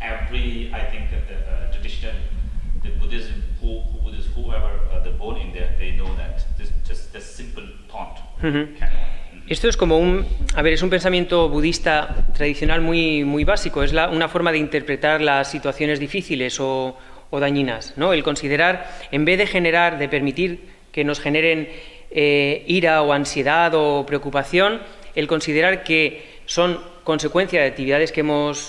S2: every, I think, the traditional, the Buddhism, whoever they're born in there, they know that this just the simple thought.
S1: Esto es como es un pensamiento budista tradicional muy básico. Es una forma de interpretar las situaciones difíciles o dañinas, ¿no? El considerar, en vez de permitir que nos generen ira o ansiedad o preocupación, el considerar que son consecuencia de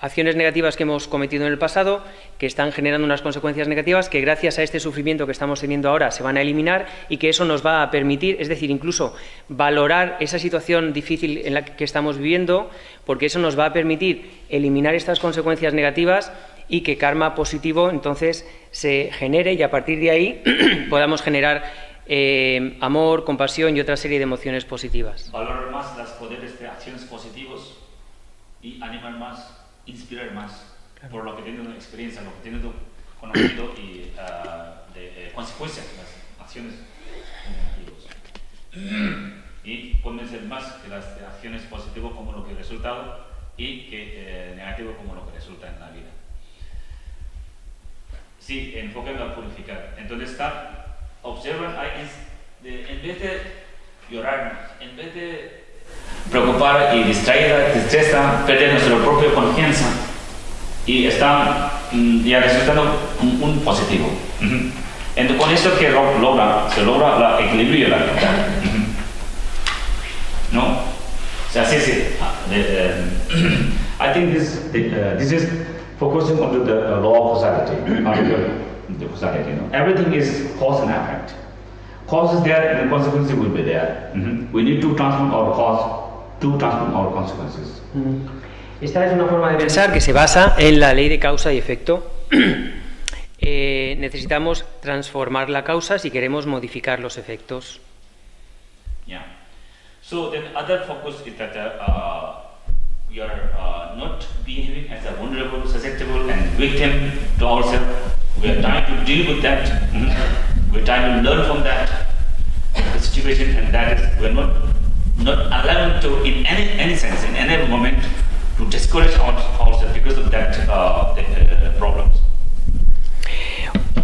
S1: acciones negativas que hemos cometido en el pasado, que están generando unas consecuencias negativas que gracias a este sufrimiento que estamos teniendo ahora se van a eliminar, y que eso nos va a permitir, es decir, incluso valorar esa situación difícil en la que estamos viviendo, porque eso nos va a permitir eliminar estas consecuencias negativas y que karma positivo entonces se genere, y a partir de ahí podamos generar amor, compasión y otra serie de emociones positivas.
S2: Valorar más los poderes de acciones positivas y animar más, inspirar más, claro, por lo que tiene una experiencia, lo que tiene conocido y de consecuencias de las acciones negativas. Y convencer más que las acciones positivas como lo que resultado y que negativo como lo que resulta en la vida. Sí, enfoque a purificar. Entonces observan, en vez de llorar, en vez de preocupar y distraer, perder nuestra propia confianza, y están ya resultando un positivo. Entonces con esto que se logra el equilibrio de la vida. ¿No? O sea, sí. I think this is focusing on the law of causality, the causality. Everything is cause and effect. Cause is there, and the consequences will be there. We need to transform our cause to transform our consequences.
S1: Esta es una forma de pensar que se basa en la ley de causa y efecto. Necesitamos transformar la causa si queremos modificar los efectos.
S2: Yeah. So then other focus is that we are not behaving as a vulnerable, susceptible and victim to ourselves. We are trying to deal with that. We are trying to learn from that the situation, and that is we are not allowed to, in any sense, in any moment, to discourage ourselves because of that problems.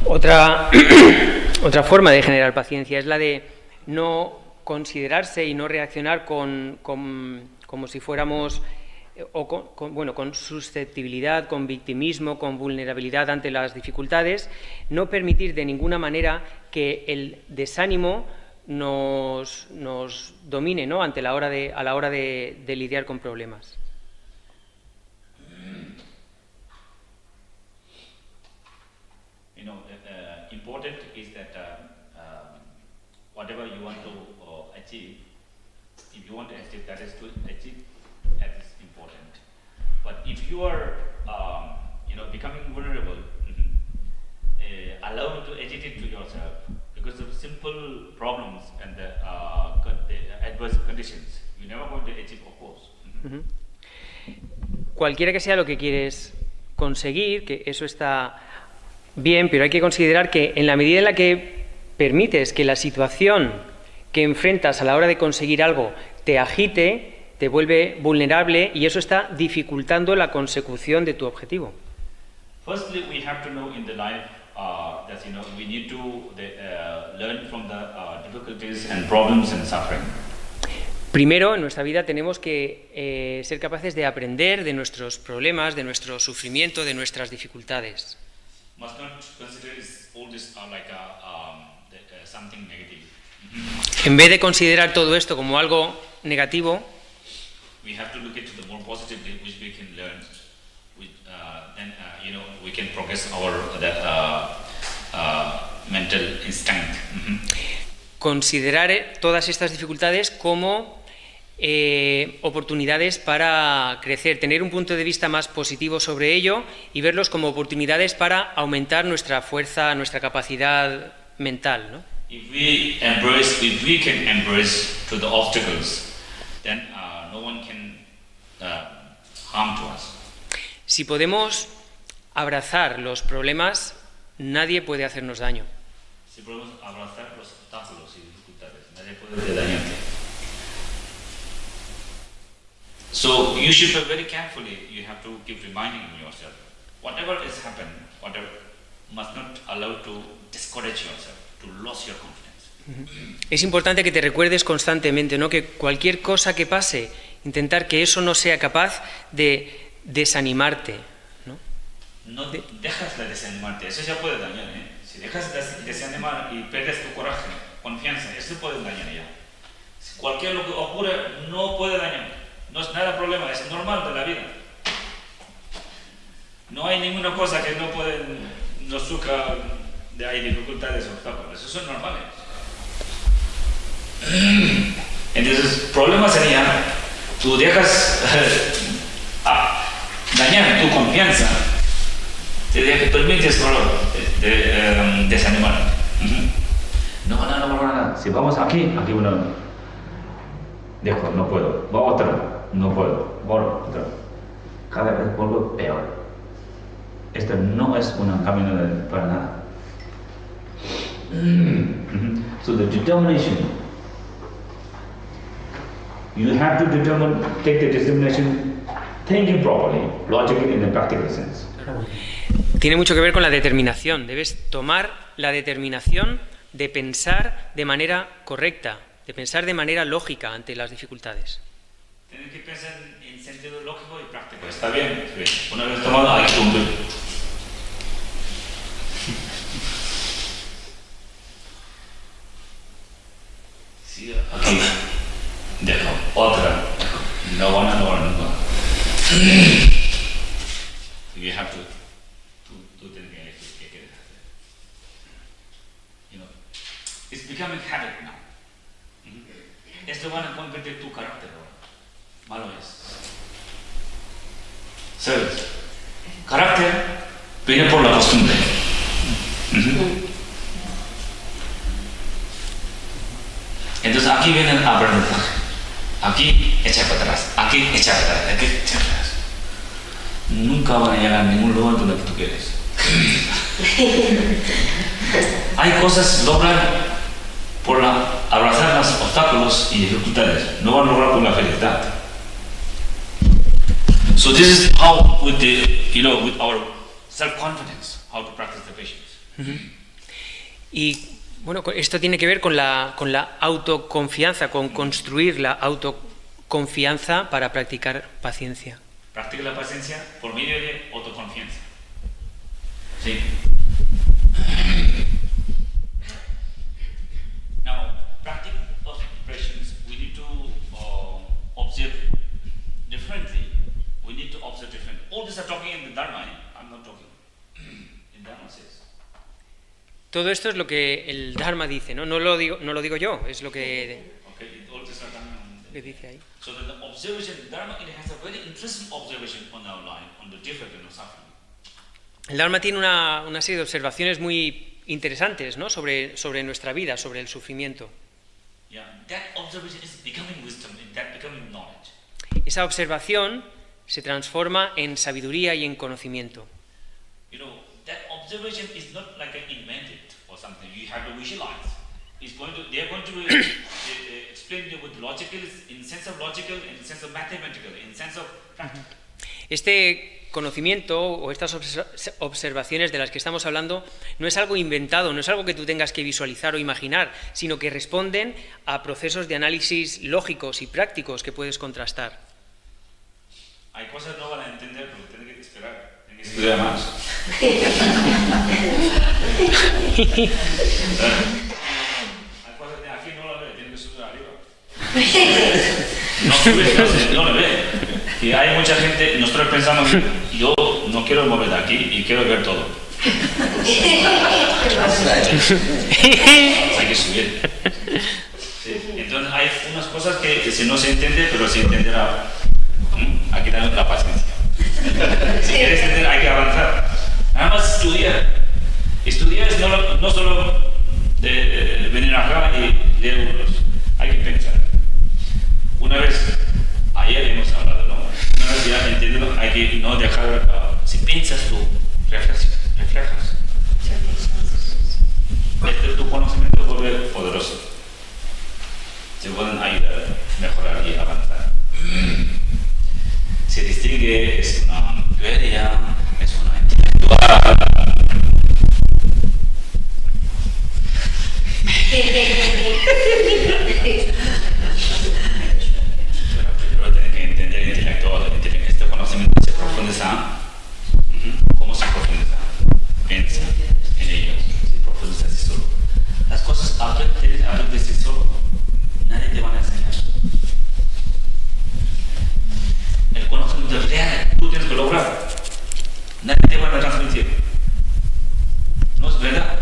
S1: Otra forma de generar paciencia es la de no considerarse y no reaccionar con como si fuéramos, con susceptibilidad, con victimismo, con vulnerabilidad ante las dificultades, no permitir de ninguna manera que el desánimo nos domine, ¿no?, a la hora de lidiar con problemas.
S2: Important is that whatever you want to achieve, if you want to achieve, that is to achieve, that is important. But if you are, becoming vulnerable, allow to agitate to yourself because of simple problems and the adverse conditions. You're never going to achieve, of course.
S1: Cualquiera que sea lo que quieres conseguir, que eso está bien, pero hay que considerar que en la medida en la que permites que la situación que enfrentas a la hora de conseguir algo te agite, te vuelve vulnerable y eso está dificultando la consecución de tu objetivo.
S2: Firstly, we have to know in the life that we need to learn from the difficulties and problems and suffering.
S1: Primero, en nuestra vida tenemos que ser capaces de aprender de nuestros problemas, de nuestro sufrimiento, de nuestras dificultades.
S2: Must not consider all this like something negative.
S1: En vez de considerar todo esto como algo negativo,
S2: we have to look into the more positively, which we can learn. Then we can progress our mental instinct.
S1: Considerar todas estas dificultades como oportunidades para crecer, tener un punto de vista más positivo sobre ello y verlos como oportunidades para aumentar nuestra fuerza, nuestra capacidad mental, ¿no?
S2: If we can embrace to the obstacles, then no one can harm to us.
S1: Si podemos abrazar los problemas, nadie puede hacernos daño.
S2: Si podemos abrazar los obstáculos y dificultades, nadie puede dañarte. So you should be very carefully, you have to keep reminding yourself, whatever has happened, whatever, must not allow to discourage yourself, to lose your confidence.
S1: Es importante que te recuerdes constantemente, ¿no?, que cualquier cosa que pase, intentar que eso no sea capaz de desanimarte, ¿no?
S2: No dejas de desanimarte, eso ya puede dañar, ¿eh? Si dejas de desanimar y pierdes tu coraje, confianza, eso puede dañar ya. Si cualquier lo que ocurre no puede dañar. No es nada problema, es normal de la vida. No hay ninguna cosa que nos suca de hay dificultades o obstáculos, eso son normales. Entonces, el problema sería, tú dejas dañar tu confianza, te permites desanimar. No. Si vamos aquí uno, dejo, no puedo, va otro. No puedo, otro. Cada vez vuelvo peor. Esto no es un camino para nada. So the determination, you have to take the determination, thinking properly, logically in a practical sense.
S1: Tiene mucho que ver con la determinación. Debes tomar la determinación de pensar de manera correcta, de pensar de manera lógica ante las dificultades.
S2: Tienes que pensar en sentido lógico y práctico. Está bien, sí. Una vez tomado, hay que cumplir. Sí, aquí. Dejo. Otra. No one. You have to do the thing que quieres hacer. It's becoming habit now. Esto van a convertir tu carácter ahora. Malo es. ¿Sabes? Carácter viene por la costumbre. Entonces aquí viene el aprendizaje. Aquí echa para atrás, aquí echa para atrás, aquí echa para atrás. Nunca van a llegar a ningún lugar donde tú quieres. Hay cosas lograr por abrazar los obstáculos y dificultades. No van a lograr por la felicidad. So this is how with our self-confidence, how to practice the patience.
S1: Y bueno, esto tiene que ver con la autoconfianza, con construir la autoconfianza confianza para practicar paciencia.
S2: Practica la paciencia por medio de autoconfianza. ¿Sí? Now, practice of expressions, we need to observe differently. We need to observe differently. All this are talking in the Dharma, I'm not talking. In Dharma says.
S1: Todo esto es lo que el Dharma dice, ¿no? No lo digo yo, es lo que
S2: Okay, all this are Dharma.
S1: dice ahí.
S2: So that the observation, Dharma, it has a very interesting observation on our life, on the defect of suffering.
S1: El Dharma tiene una serie de observaciones muy interesantes, ¿no? sobre nuestra vida, sobre el sufrimiento.
S2: Yeah, that observation is becoming wisdom, that becoming knowledge.
S1: Esa observación se transforma en sabiduría y en conocimiento.
S2: You know, that observation is not like an invented or something. You have to visualize. They are going to explain you with logical, in sense of logical, in sense of mathematical, in sense of practical.
S1: Este conocimiento o estas observaciones de las que estamos hablando no es algo inventado, no es algo que tú tengas que visualizar o imaginar, sino que responden a procesos de análisis lógicos y prácticos que puedes contrastar.
S2: Hay cosas que no van a entender, pero tienen que esperar. Tienen que estudiar más. Hay cosas que aquí no la ve, tienen que subir arriba. No sube, no lo ve. Y hay mucha gente, nosotros pensamos, yo no quiero mover de aquí y quiero ver todo. Hay que subir. Sí. Entonces hay unas cosas que si no se entiende, pero se entenderá. Aquí tenemos la paciencia. Si quieres entender, hay que avanzar. Nada más estudiar. Estudiar es no solo de venir acá y leer libros. Hay que pensar. Una vez, ayer hemos hablado, ¿no? Una vez ya entendido, hay que no dejar, si piensas tú, reflejas. Tu conocimiento vuelve poderoso. Te pueden ayudar a mejorar y avanzar. Se distingue, es una teoría, es una intelectual. Pero tiene que entender intelectual, este conocimiento se profundiza. ¿Cómo se profundiza? Piensa en ellos, se profundiza así solo. Las cosas tienes que aprender solo. Nadie te va a enseñar. El conocimiento real, tú tienes que lograr. Nadie te va a transmitir. No es verdad.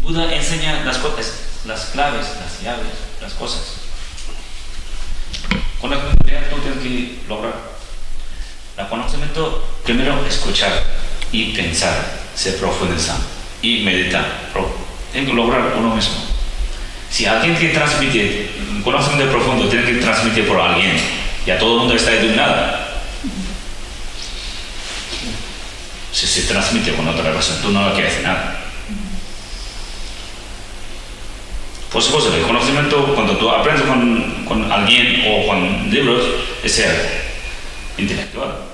S2: Buda enseña las cosas, las claves, las llaves, las cosas. Conocimiento real tú tienes que lograr. El conocimiento, primero escuchar y pensar, se profundiza y meditar. Tiene que lograr uno mismo. Si alguien te transmite un conocimiento profundo, tiene que transmitir por alguien. Ya todo el mundo está indignado. Si se transmite con otra persona, tú no quieres hacer nada. Por supuesto, el conocimiento, cuando tú aprendes con alguien o con libros, es ser intelectual.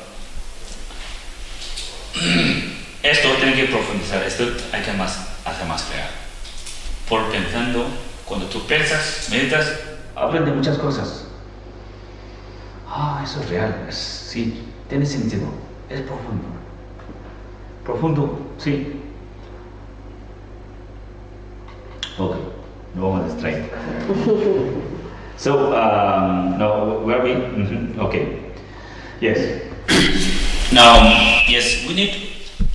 S2: Esto tiene que profundizar, esto hay que hacer más real. Por pensando, cuando tú piensas, meditas, aprendes muchas cosas. Eso es real, sí, tiene sentido, es profundo. Profundo, sí. Ok, no vamos a distraer. So, now, where are we? Okay. Yes. Now, yes,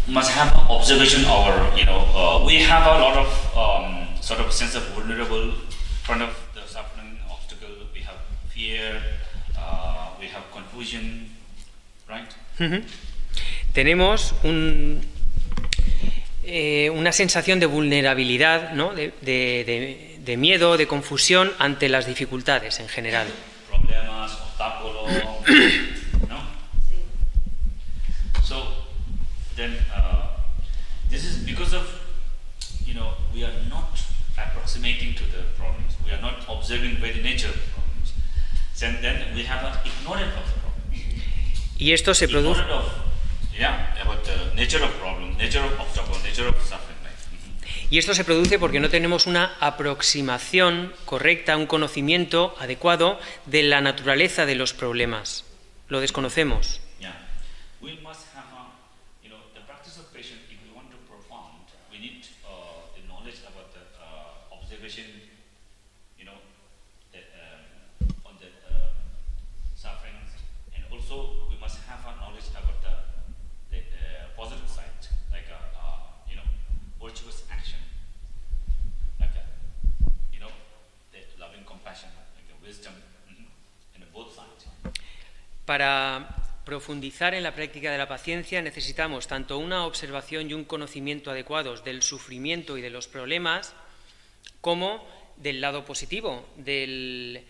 S2: must have observation over, we have a lot of sort of sense of vulnerable in front of the suffering, obstacle, we have fear, we have confusion, right?
S1: Tenemos una sensación de vulnerabilidad, ¿no? de miedo, de confusión ante las dificultades en general.
S2: Problemas, obstáculos, ¿no? So, then this is because of, we are not approximating to the problems. We are not observing by the nature of the problems. And then we have an ignorance of the problems.
S1: Y esto se produce...
S2: About the nature of problem, nature of obstacle, nature of suffering. Right?
S1: Y esto se produce porque no tenemos una aproximación correcta, un conocimiento adecuado de la naturaleza de los problemas. Lo desconocemos.
S2: Yeah. We must have the practice of patience. If we want to perform, we need the knowledge about the observation, on the sufferings, and also we must have a knowledge about the positive side, like virtuous action, like the loving compassion, like the wisdom, and both sides.
S1: Para profundizar en la práctica de la paciencia necesitamos tanto una observación y un conocimiento adecuados del sufrimiento y de los problemas, como del lado positivo, del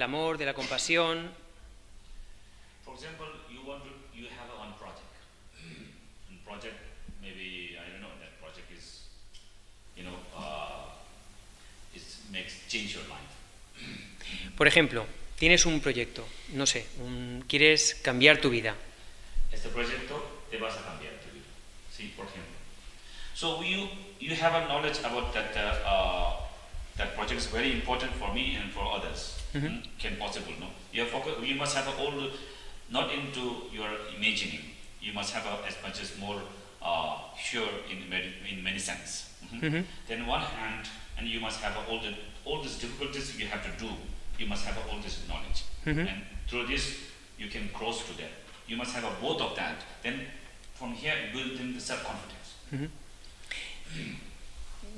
S1: amor, de la compasión.
S2: For example, you have one project. And project, maybe I don't know, that project is, change your life.
S1: Por ejemplo, tienes un proyecto, no sé, quieres cambiar tu vida.
S2: Este proyecto te vas a cambiar tu vida, sí, por ejemplo. So you have a knowledge about that that project is very important for me and for others. Can possible, no? You must have all not into your imagining. You must have as much as more sure in many sense. Then one hand, and you must have all these difficulties you have to do. You must have all this knowledge, and through this you can cross to that. You must have both of that. Then from here building the self-confidence.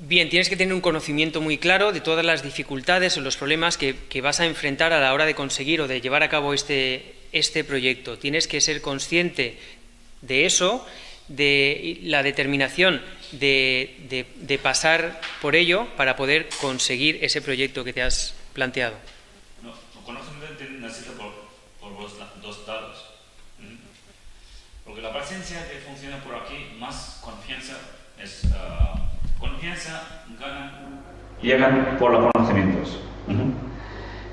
S1: Bien, tienes que tener un conocimiento muy claro de todas las dificultades o los problemas que vas a enfrentar a la hora de conseguir o de llevar a cabo este proyecto. Tienes que ser consciente de eso, de la determinación de pasar por ello para poder conseguir ese proyecto que te has planteado.
S2: No, conocimiento necesita por los dos lados. Porque la paciencia funciona por aquí, más confianza es... confianza llegan por los conocimientos.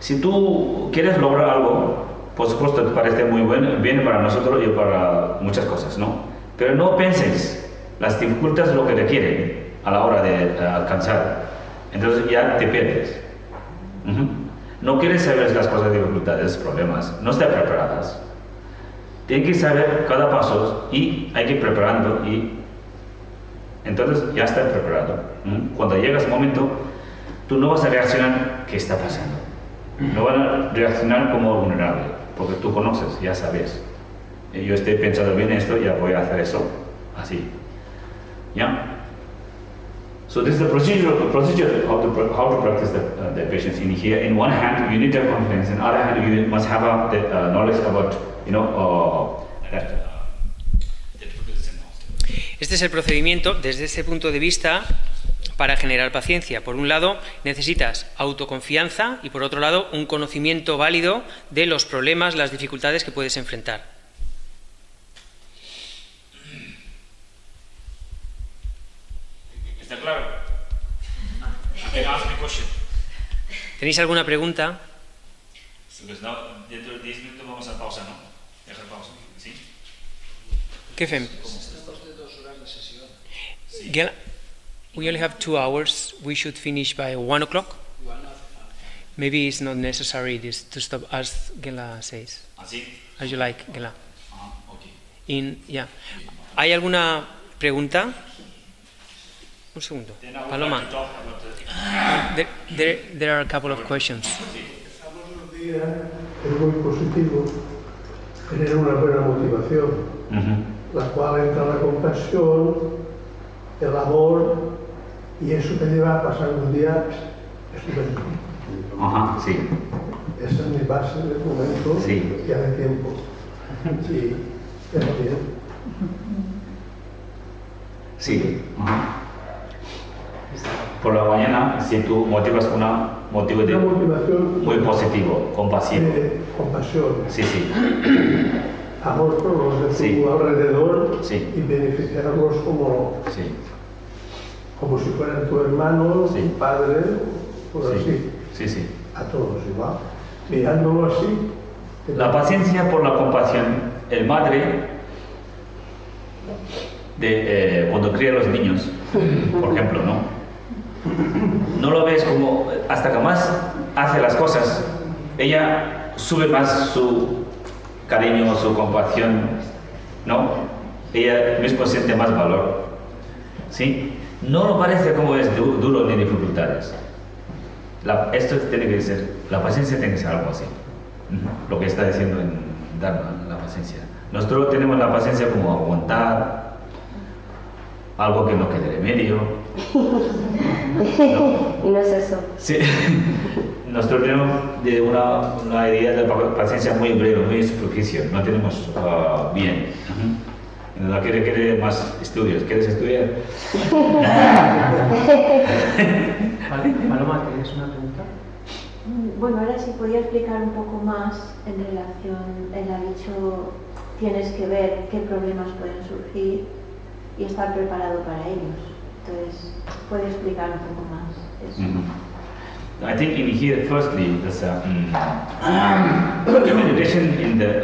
S2: Si tú quieres lograr algo, por supuesto te parece muy bien para nosotros y para muchas cosas, ¿no? Pero no penses las dificultades lo que requieren a la hora de alcanzar. Entonces ya te pierdes. No quieres saber las cosas, dificultades, problemas, no estás preparadas. Tienes que saber cada paso y hay que ir preparando y entonces ya estás preparado. Cuando llega ese momento, tú no vas a reaccionar qué está pasando. No vas a reaccionar como vulnerable, porque tú conoces, ya sabes. Yo estoy pensando bien esto, ya voy a hacer eso, así. ¿Ya? So this is the procedure of how to practice the patience in here. In one hand, you need to have confidence. In other hand, you must have the knowledge about, that.
S1: Este es el procedimiento desde ese punto de vista para generar paciencia. Por un lado, necesitas autoconfianza y por otro lado, un conocimiento válido de los problemas, las dificultades que puedes enfrentar.
S2: ¿Está claro?
S1: ¿Tenéis alguna pregunta?
S2: Dentro de 10 minutos vamos a pausa, ¿no? Dejar pausa, ¿sí?
S1: ¿Qué fem? Gela, we only have 2 hours. We should finish by 1 o'clock. Maybe it's not necessary to stop as Gela says.
S2: ¿Así?
S1: As you like, Gela.
S2: Okay.
S1: ¿Hay alguna pregunta? Un segundo. Paloma. There are a couple of questions.
S5: Empezamos los días, es muy positivo tener una buena motivación, la cual entra la compasión, el amor, y eso te lleva a pasar un día estupendo.
S2: Ajá, sí.
S5: Esa es mi base de momento,
S2: sí.
S5: Ya de tiempo. Sí, está bien.
S2: Sí. Por la mañana, si tú motivas una motivación muy positivo, compasivo.
S5: Compasión.
S2: Sí, sí.
S5: Amor por los de tu alrededor y beneficiarlos como si fueran tu hermano, tu padre, por así.
S2: Sí, sí.
S5: A todos igual. Mirándolo así.
S2: La paciencia por la compasión. El madre, cuando cría a los niños, Por ejemplo, ¿no? No lo ves como, hasta que más hace las cosas, ella sube más su cariño, su compasión, ¿no? Ella mismo siente más valor, ¿sí? No lo parece como es duro ni dificultades. Esto tiene que ser, la paciencia tiene que ser algo así. Lo que está diciendo en Dharma, la paciencia. Nosotros tenemos la paciencia como aguantar algo que no quede remedio. ¿No?
S6: Y no es eso.
S2: Sí. Nosotros tenemos de una idea de paciencia muy breve, muy superficial. No tenemos bien. No quiere más estudios. ¿Quieres estudiar?
S1: Vale, Paloma, ¿quieres una pregunta?
S4: Bueno, ahora sí podía explicar un poco más en relación, él ha dicho, tienes que ver qué problemas pueden surgir y estar preparado para ellos. Entonces, ¿puede explicar un poco más eso?
S2: I think in here, firstly, there's the meditation in the,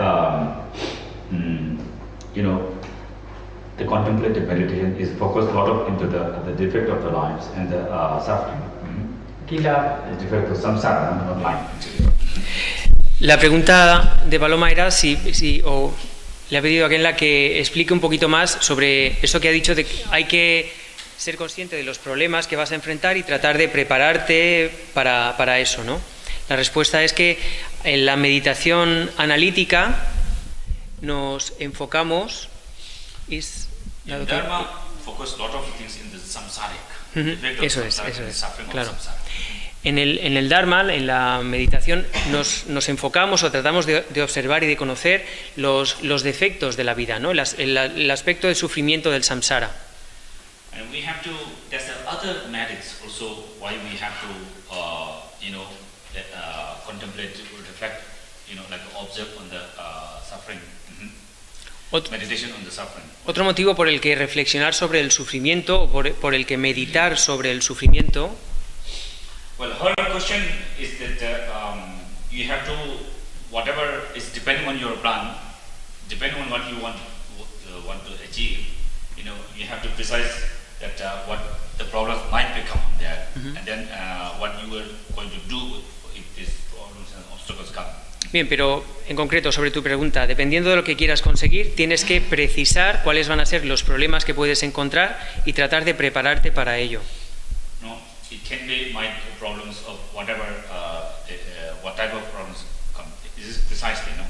S2: the contemplative meditation is focused a lot of into the defect of the lives and the suffering.
S1: Aquí
S2: The defect of samsara, not life.
S1: la pregunta de Paloma era o le ha pedido a Kenla que explique un poquito más sobre eso que ha dicho de que hay que ser consciente de los problemas que vas a enfrentar y tratar de prepararte para eso, ¿no? La respuesta es que en la meditación analítica nos enfocamos
S2: In Dharma, focus a lot of things in the samsaric.
S1: Eso es, claro. En el Dharma, en la meditación, nos enfocamos o tratamos de observar y de conocer los defectos de la vida, ¿no? El aspecto de sufrimiento del samsara.
S2: And we have to, there's other merits also why we have to, contemplate, reflect, like observe on the suffering. Meditation on the suffering.
S1: Otro motivo por el que reflexionar sobre el sufrimiento, o por el que meditar sobre el sufrimiento.
S2: Well, her question is that you have to, whatever is depending on your plan, depending on what you want to achieve, you have to precise that what the problems might become there, and then what you are going to do if these problems and obstacles come.
S1: Bien, pero en concreto sobre tu pregunta, dependiendo de lo que quieras conseguir, tienes que precisar cuáles van a ser los problemas que puedes encontrar y tratar de prepararte para ello.
S2: No, it can be problems of whatever, what type of problems come. This is precisely, no?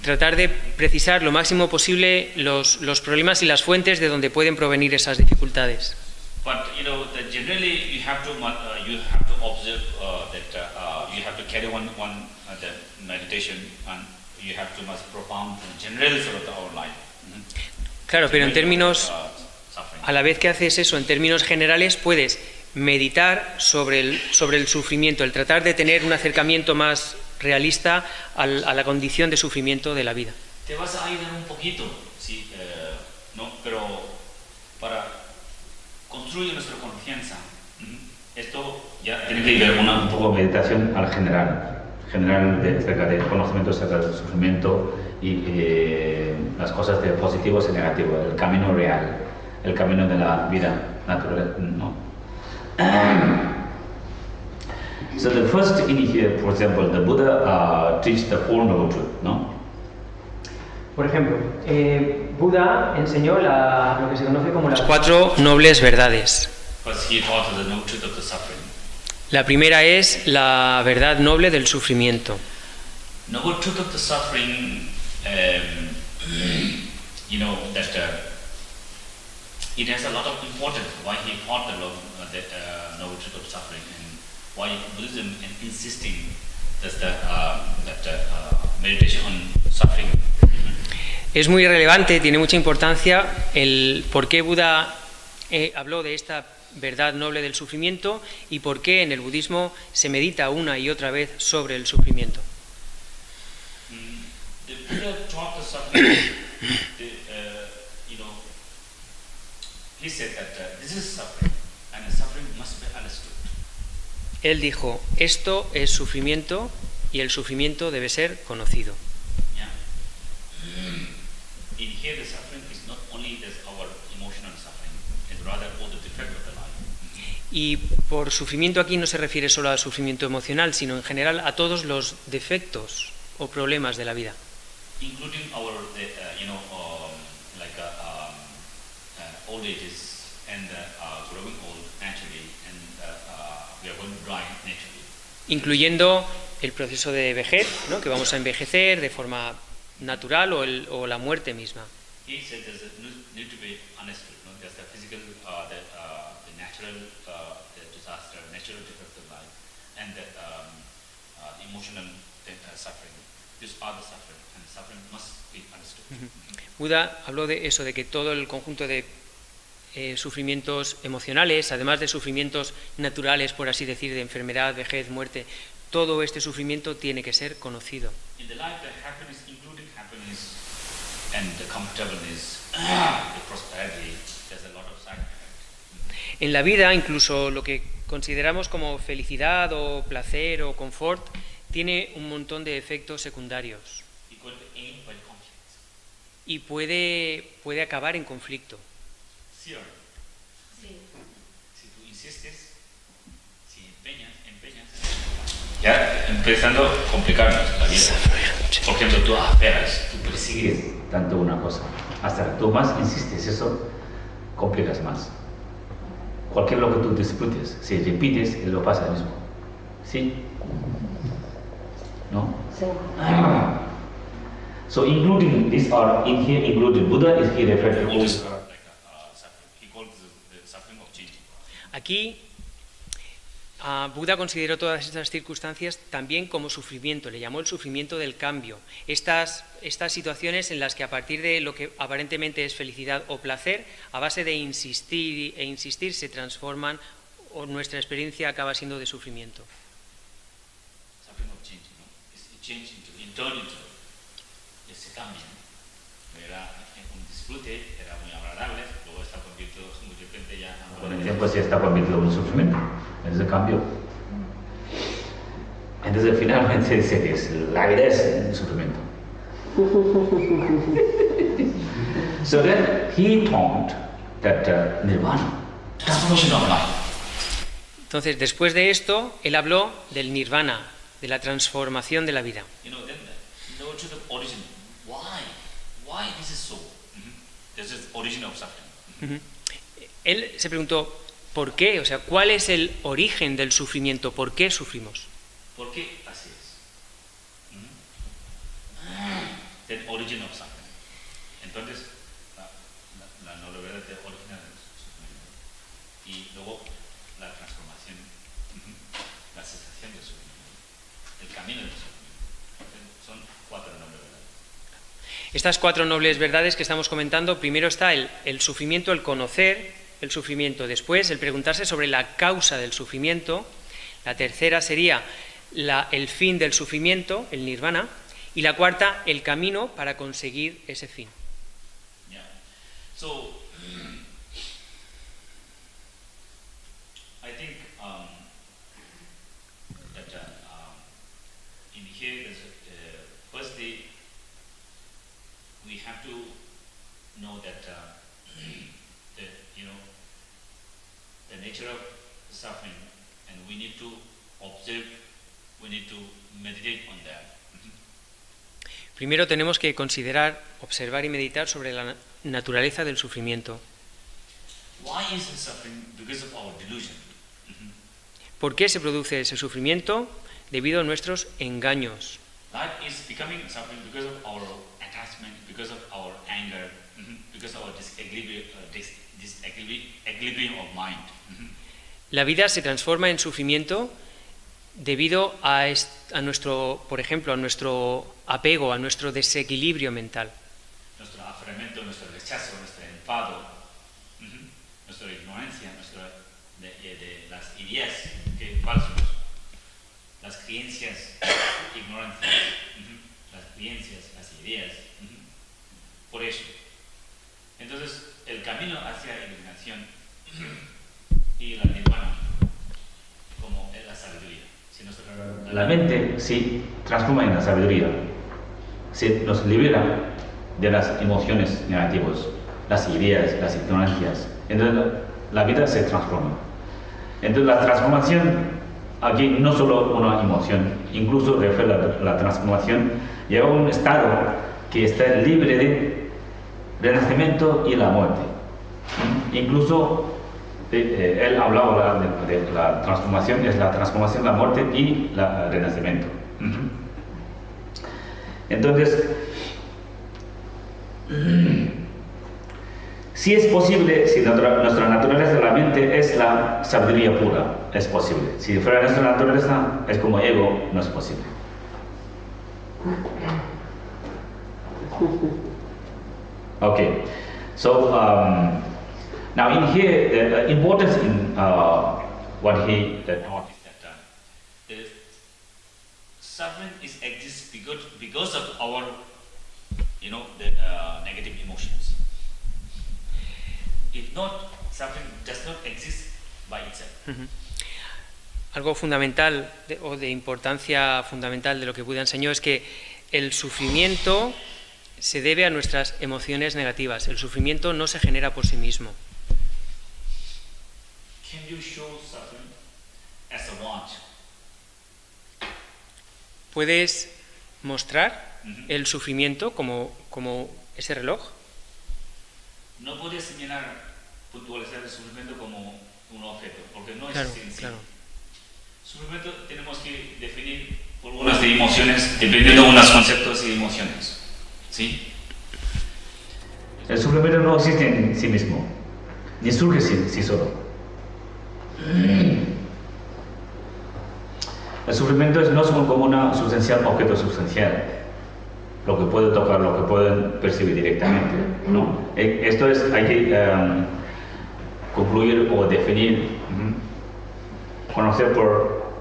S1: Tratar de precisar lo máximo posible los problemas y las fuentes de donde pueden provenir esas dificultades.
S2: But generally you have to observe that you have to carry one the meditation and you have to most profound general sort of our life.
S1: Claro, pero en términos, a la vez que haces eso, en términos generales puedes meditar sobre el sufrimiento, el tratar de tener un acercamiento más realista a la condición de sufrimiento de la vida.
S2: Te vas a ayudar un poquito, sí, no, pero para construir nuestra confianza, esto ya tiene que ver un poco de meditación al general acerca del conocimiento acerca del sufrimiento y las cosas de positivos y negativos, el camino real, el camino de la vida natural, ¿no? So the first in here, for example, the Buddha teach the Four Noble Truths, ¿no?
S1: Por ejemplo, Buda enseñó lo que se conoce como las 4 nobles verdades.
S2: First, he taught the noble truth of the suffering.
S1: La primera es la verdad noble del sufrimiento.
S2: Noble truth of the suffering, that it has a lot of importance. Why he taught the noble truth of suffering, and why Buddhism is insisting that meditation on suffering.
S1: Es muy relevante, tiene mucha importancia el por qué Buda habló de esta verdad noble del sufrimiento y por qué en el budismo se medita una y otra vez sobre el sufrimiento.
S2: The Buddha taught the suffering. He said that this is suffering, and the suffering must be understood.
S1: Él dijo, esto es sufrimiento y el sufrimiento debe ser conocido.
S2: Yeah. In here, the suffering is not only our emotional suffering, it's rather all the different
S1: Y por sufrimiento aquí no se refiere solo al sufrimiento emocional, sino en general a todos los defectos o problemas de la vida.
S2: Including our, old ages and growing old naturally, and we are going to die naturally.
S1: Incluyendo el proceso de vejez, ¿no? Que vamos a envejecer de forma natural o la muerte misma.
S2: He said there's need to be understood. No? There's the physical, the natural disaster, natural defects of life, and the emotional suffering. These are the suffering, and suffering must be understood.
S1: Buda habló de eso, de que todo el conjunto de sufrimientos emocionales, además de sufrimientos naturales, por así decir, de enfermedad, vejez, muerte, todo este sufrimiento tiene que ser conocido.
S2: In the life, the happiness, including happiness and the comfortableness, the prosperity, there's a lot of side effects.
S1: En la vida, incluso lo que consideramos como felicidad o placer o confort, tiene un montón de efectos secundarios
S2: It could end by conflicts.
S1: y puede acabar en conflicto.
S2: ¿Sí o no? Si tú insistes, si empeñas, ya empezando a complicarnos la vida. Por ejemplo, tú aferras, tú persigues tanto una cosa, hasta que tú más insistes, eso complicas más. Cualquier lo que tú disfrutes, si repites, lo pasa lo mismo. ¿Sí? ¿No?
S4: Sí.
S2: So including this, or in here included Buddha is here referred to this like suffering. He calls the suffering of changing.
S1: Aquí Buda consideró todas estas circunstancias también como sufrimiento, le llamó el sufrimiento del cambio. Estas situaciones en las que a partir de lo que aparentemente es felicidad o placer, a base de insistir e insistir, se transforman o nuestra experiencia acaba siendo de sufrimiento.
S2: Suffering of changing, ¿no? Es change into ese cambio. Era un disfrute, era muy agradable, luego está convertido muy de repente ya. Con el tiempo se está convirtiendo en un sufrimiento. Ese cambio. Entonces finalmente dice que la vida es un sufrimiento. So then he taught that nirvana, transformation of life.
S1: Entonces, después de esto, él habló del nirvana, de la transformación de la vida.
S2: You know, then go to the origin. Why this is so? This is origin of suffering.
S1: Él se preguntó, ¿por qué? O sea, ¿cuál es el origen del sufrimiento? ¿Por qué sufrimos?
S2: ¿Por qué así es? The origin of suffering. Entonces, la novedad de original del sufrimiento. Y luego, la transformación, la cesación del sufrimiento, el camino del sufrimiento. Son 4 nobles verdades.
S1: Estas 4 nobles verdades que estamos comentando, primero está el sufrimiento, el conocer el sufrimiento. Después, el preguntarse sobre la causa del sufrimiento. La tercera sería el fin del sufrimiento, el nirvana. Y la cuarta, el camino para conseguir ese fin.
S2: Yeah. So, I think that in here, firstly, we have to know that the nature of suffering, and we need to observe, we need to meditate on that.
S1: Primero tenemos que considerar, observar y meditar sobre la naturaleza del sufrimiento.
S2: Why is it suffering? Because of our delusion.
S1: ¿Por qué se produce ese sufrimiento? Debido a nuestros engaños.
S2: That is becoming suffering because of our attachment, because of our anger, because of our disequilibrium of mind.
S1: La vida se transforma en sufrimiento debido a nuestro, por ejemplo, a nuestro apego, a nuestro desequilibrio mental.
S2: Nuestro aferramiento, nuestro rechazo, nuestro enfado, nuestra ignorancia, de las ideas falsas, las creencias ignorantes, las creencias, las ideas. Por eso. Entonces, el camino hacia la iluminación y la nirvana, como es la sabiduría. La mente se transforma en la sabiduría, se nos libera de las emociones negativas, las ideas, las ignorancias. Entonces la vida se transforma. Entonces la transformación aquí no solo una emoción, incluso refiere a la transformación, llega a un estado que está libre de renacimiento y la muerte. Incluso él hablaba de la transformación, es la transformación, la muerte y el renacimiento. Entonces, si es posible, si nuestra naturaleza de la mente es la sabiduría pura, es posible. Si fuera nuestra naturaleza, es como ego, no es posible. Okay, so now in here, the importance in what he taught is that the suffering exists because of our, the negative emotions. If not, suffering does not exist by itself.
S1: Algo fundamental o de importancia fundamental de lo que Buda enseñó es que el sufrimiento se debe a nuestras emociones negativas. El sufrimiento no se genera por sí mismo.
S2: Can you show suffering as a watch?
S1: ¿Puedes mostrar el sufrimiento como ese reloj?
S2: No puedes señalar, puntualizar el sufrimiento como un objeto, porque no
S1: Claro,
S2: existe en sí.
S1: claro.
S2: Sufrimiento tenemos que definir por unas de emociones, dependiendo de unos conceptos y emociones. ¿Sí? El sufrimiento no existe en sí mismo, ni surge sí solo. El sufrimiento no es como una sustancial, objeto sustancial, lo que puede tocar, lo que pueden percibir directamente, ¿no? Esto es, hay que concluir o definir, conocer por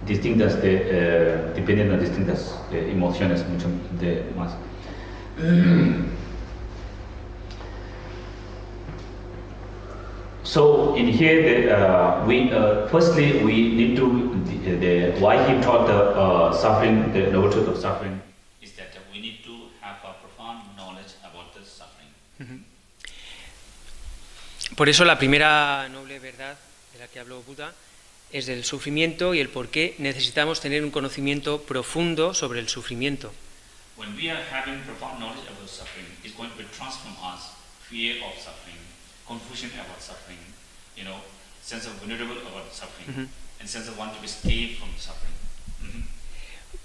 S2: distintas, dependiendo de distintas emociones, mucho de más. So in here, firstly we need to why he taught the suffering, the noble truth of suffering, is that we need to have a profound knowledge about the suffering.
S1: Por eso la primera noble verdad de la que habló Buda es del sufrimiento y el por qué necesitamos tener un conocimiento profundo sobre el sufrimiento.
S2: When we are having profound knowledge about suffering, it's going to transform us fear of suffering, confusion about suffering, sense of vulnerable about suffering, and sense of wanting to escape from suffering.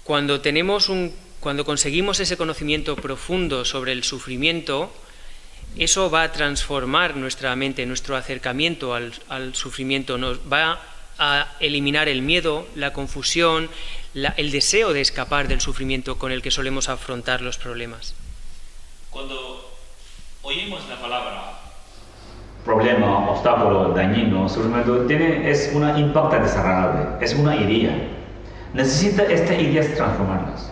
S1: Cuando conseguimos ese conocimiento profundo sobre el sufrimiento, eso va a transformar nuestra mente, nuestro acercamiento al sufrimiento, nos va a eliminar el miedo, la confusión, el deseo de escapar del sufrimiento con el que solemos afrontar los problemas.
S2: Cuando oímos la palabra problema, obstáculo, dañino, sufrimiento, es una impacta desagradable, es una idea. Necesita estas ideas transformarlas.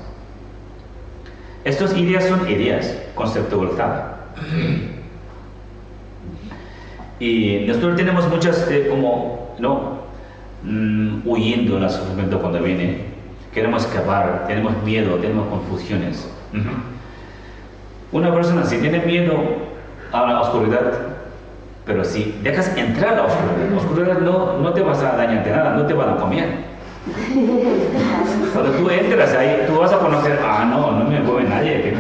S2: Estas ideas son ideas conceptualizadas. Y nosotros tenemos muchas huyendo del sufrimiento cuando viene, queremos escapar, tenemos miedo, tenemos confusiones. Una persona si tiene miedo a la oscuridad, pero si dejas entrar a la oscuridad no te vas a dañarte nada, no te van a comer. Cuando tú entras ahí, tú vas a conocer, no me come nadie,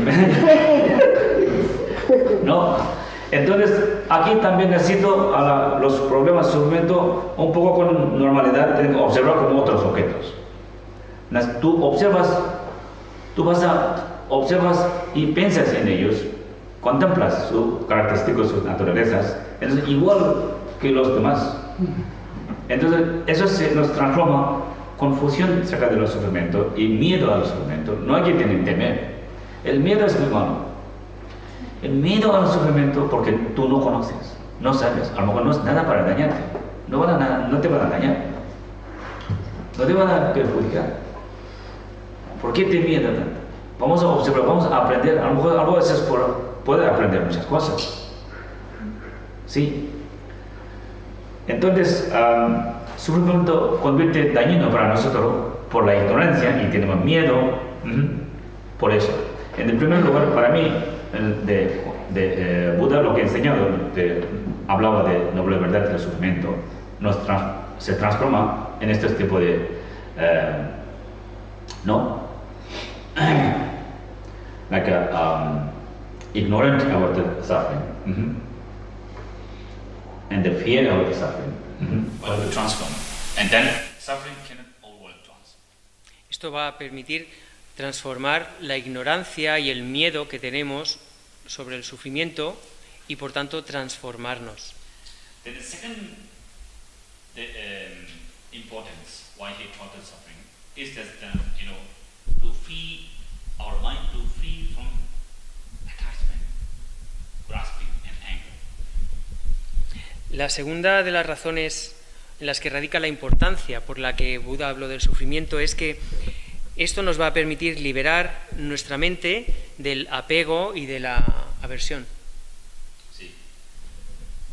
S2: no. Entonces, aquí también necesito los problemas de sufrimiento un poco con normalidad, tengo que observar como otros objetos. Tú observas y piensas en ellos, contemplas sus características, sus naturalezas, entonces igual que los demás. Entonces, eso nos transforma confusión acerca del sufrimiento y miedo al sufrimiento. No hay que temer. El miedo es muy malo. El miedo al sufrimiento porque tú no conoces, no sabes, a lo mejor no es nada para dañarte, no te van a dañar, no te van a perjudicar. ¿Por qué te miedo tanto? Vamos a observar, vamos a aprender, a lo mejor a veces puede aprender muchas cosas. Sí. Entonces, sufrimiento convierte dañino para nosotros por la ignorancia y tenemos miedo por eso. En el primer lugar, para mí, Buda lo que enseñó, hablaba de noble verdad del sufrimiento, nos se transforma en este tipo de, no, like ignorant about the suffering, and the fear about the suffering. Will transform, and then suffering cannot overall transform.
S1: Esto va a permitir transformar la ignorancia y el miedo que tenemos sobre el sufrimiento y por tanto transformarnos.
S2: Then the second importance why he taught us suffering is that to free our mind, to free from attachment, grasping and anger.
S1: La segunda de las razones en las que radica la importancia por la que Buda habló del sufrimiento es que esto nos va a permitir liberar nuestra mente del apego y de la aversión.
S2: Sí.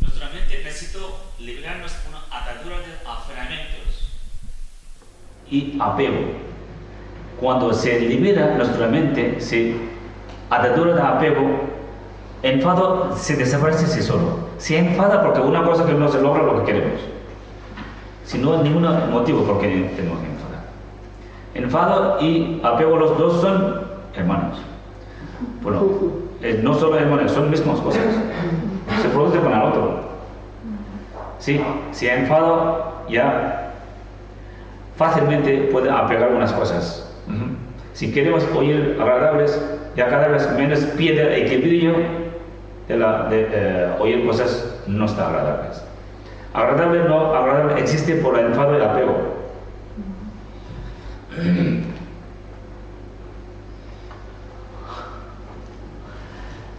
S2: Nuestra mente necesita liberarnos de una atadura de aferramientos y apego. Cuando se libera nuestra mente, se atadura de apego, enfado se desaparece solo. Se enfada porque una cosa que no se logra lo que queremos. Si no hay ningún motivo por qué tenemos que enfadar. Enfado y apego, los dos son hermanos. Bueno, no solo hermanos, son mismas cosas. Se produce con el otro. Sí, si enfado ya fácilmente puede apegar unas cosas. Si queremos oír agradables, ya cada vez menos pierde el equilibrio de oír cosas no está agradables. Agradable no agradable existe por el enfado y el apego.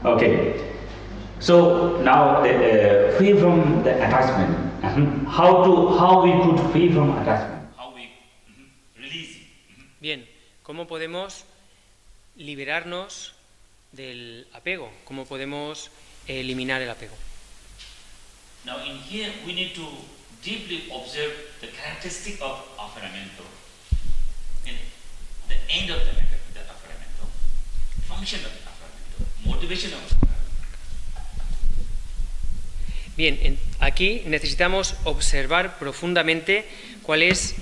S2: Okay, so now free from the attachment. How we could free from attachment? How we release?
S1: Bien, ¿cómo podemos liberarnos del apego? ¿Cómo podemos eliminar el apego?
S2: Now in here we need to deeply observe the characteristic of aferramento and the end of the aferramento, function of the aferramento, motivation of the aferramento.
S1: Bien, aquí necesitamos observar profundamente cuál es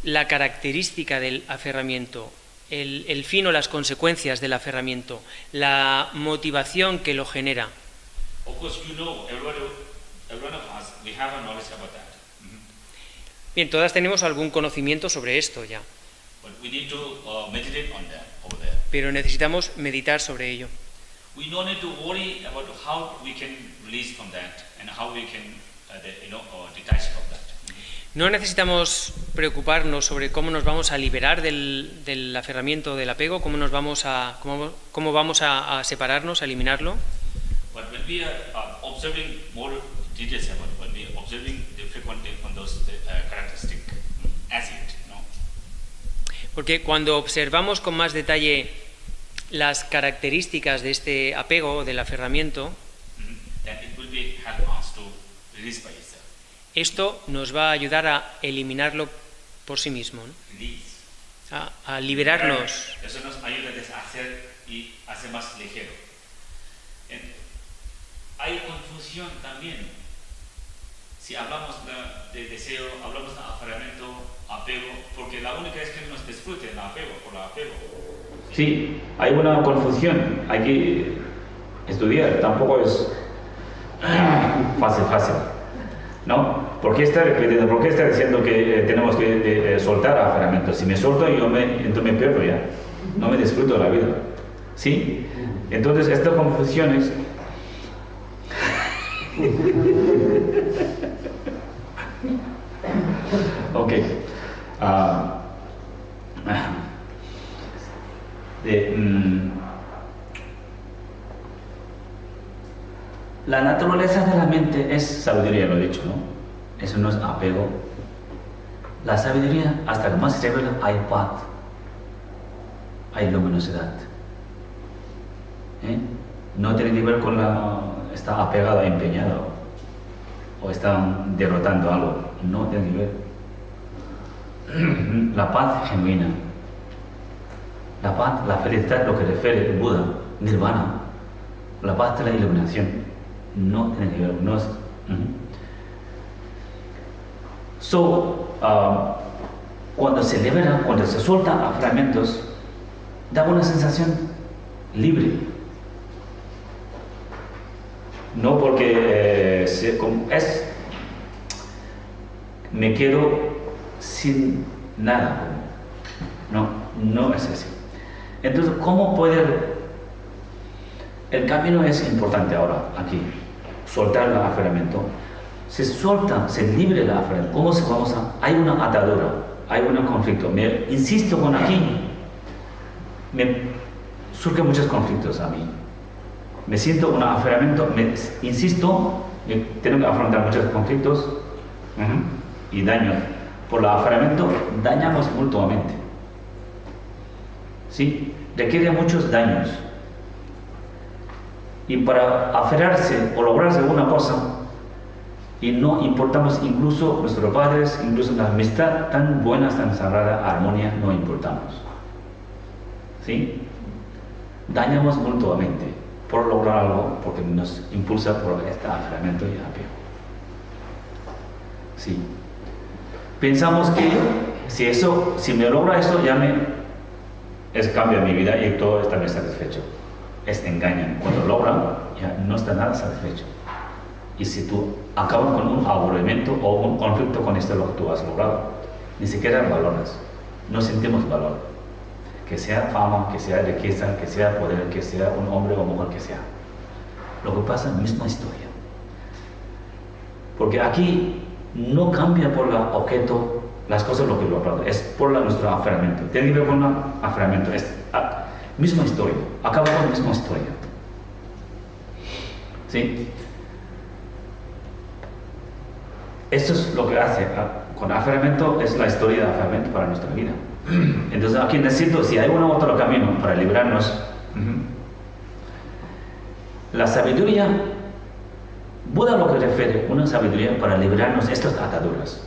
S1: la característica del aferramiento, el fin o las consecuencias del aferramiento, la motivación que lo genera.
S2: Of course, every one of us, we have a knowledge about that.
S1: Bien, todas tenemos algún conocimiento sobre esto ya.
S2: But we need to meditate on that over there.
S1: Pero necesitamos meditar sobre ello.
S2: We don't need to worry about how we can release from that and how we can, detach from that.
S1: No necesitamos preocuparnos sobre cómo nos vamos a liberar del aferramiento, del apego, cómo vamos a separarnos, a eliminarlo.
S2: But when we are observing more details about when we are observing the frequently on those characteristics as it,
S1: Porque cuando observamos con más detalle las características de este apego, del aferramiento,
S2: then it will be help us to release by itself.
S1: Esto nos va a ayudar a eliminarlo por sí mismo, ¿no?
S2: Release.
S1: A liberarnos.
S2: Eso nos ayuda a hacer y hacer más ligero. Hay confusión también. Si hablamos de deseo, hablamos de aferramiento, apego, porque la única es que nos disfrute el apego, por el apego. Sí, hay una confusión. Hay que estudiar, tampoco es fácil, ¿no? ¿Por qué está repitiendo? ¿Por qué está diciendo que tenemos que soltar aferramiento? Si me suelto, entonces me pierdo ya. No me disfruto la vida. ¿Sí? Entonces, estas confusiones. Ok. La naturaleza de la mente es sabiduría, lo he dicho, ¿no? Eso no es apego. La sabiduría, hasta que más se revela, hay paz, hay luminosidad. No tiene que ver con está apegado, empeñado, o están derrotando algo. No tiene que ver. La paz genuina. La paz, la felicidad, lo que refiere el Buda, Nirvana. La paz de la iluminación. No tiene que ver, no es. Cuando se libera, cuando se suelta aferramientos, da una sensación libre. No porque me quedo sin nada. No es así. Entonces, ¿cómo poder? El camino es importante ahora, aquí. Soltar el aferramiento. Se suelta, se libre el aferramiento. ¿Cómo se vamos a? Hay una atadura, hay un conflicto. Insisto con aquí. Me surgen muchos conflictos a mí. Me siento un aferramiento, insisto, tengo que afrontar muchos conflictos y daños. Por el aferramiento dañamos mutuamente. ¿Sí? Requiere muchos daños. Y para aferrarse o lograrse una cosa, y no importamos incluso nuestros padres, incluso la amistad tan buena, tan sagrada, armonía, no importamos. ¿Sí? Dañamos mutuamente por lograr algo, porque nos impulsa por este aferramiento y apego. ¿Sí? Pensamos que si me logra eso, cambia mi vida y todo está bien satisfecho. Engañan. Cuando logran, ya no está nada satisfecho. Y si tú acabas con un aburrimiento o un conflicto con lo que tú has logrado, ni siquiera valoras. No sentimos valor. Que sea fama, que sea riqueza, que sea poder, que sea un hombre o mujer que sea. Lo que pasa es la misma historia. Porque aquí no cambia por el objeto las cosas lo que lo aplaude, es por nuestro aferramiento. Tiene que ver con el aferramiento. Misma historia, acaba con la misma historia. ¿Sí? Esto es lo que hace con aferramiento, es la historia de aferramiento para nuestra vida. Entonces aquí necesito, si hay otro camino para librarnos, la sabiduría, Buda lo que refiere, una sabiduría para librarnos de estas ataduras.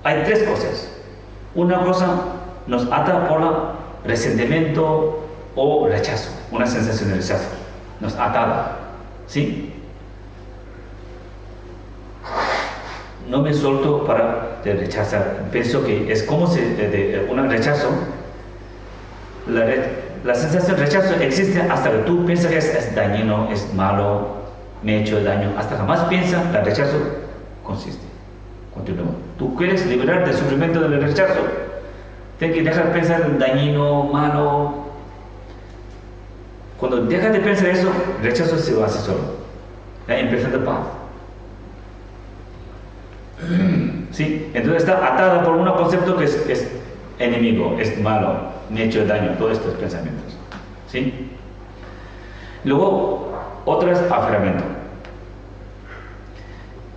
S2: Hay tres cosas. Una cosa nos ata por el resentimiento o rechazo, una sensación de rechazo, nos atada, ¿sí? No me suelto para rechazar, pienso que es como si un rechazo, la sensación de rechazo existe hasta que tú piensas que es dañino, es malo, me he hecho daño, hasta jamás piensas, el rechazo consiste. Continúa. Tú quieres liberar del sufrimiento del rechazo, tienes que dejar de pensar en dañino, malo. Cuando dejas de pensar eso, el rechazo se va a hacer solo. Ya empieza de paz. ¿Sí? Entonces está atada por un concepto que es enemigo, es malo, me he hecho daño, todos estos pensamientos. ¿Sí? Luego, otro es aferramiento.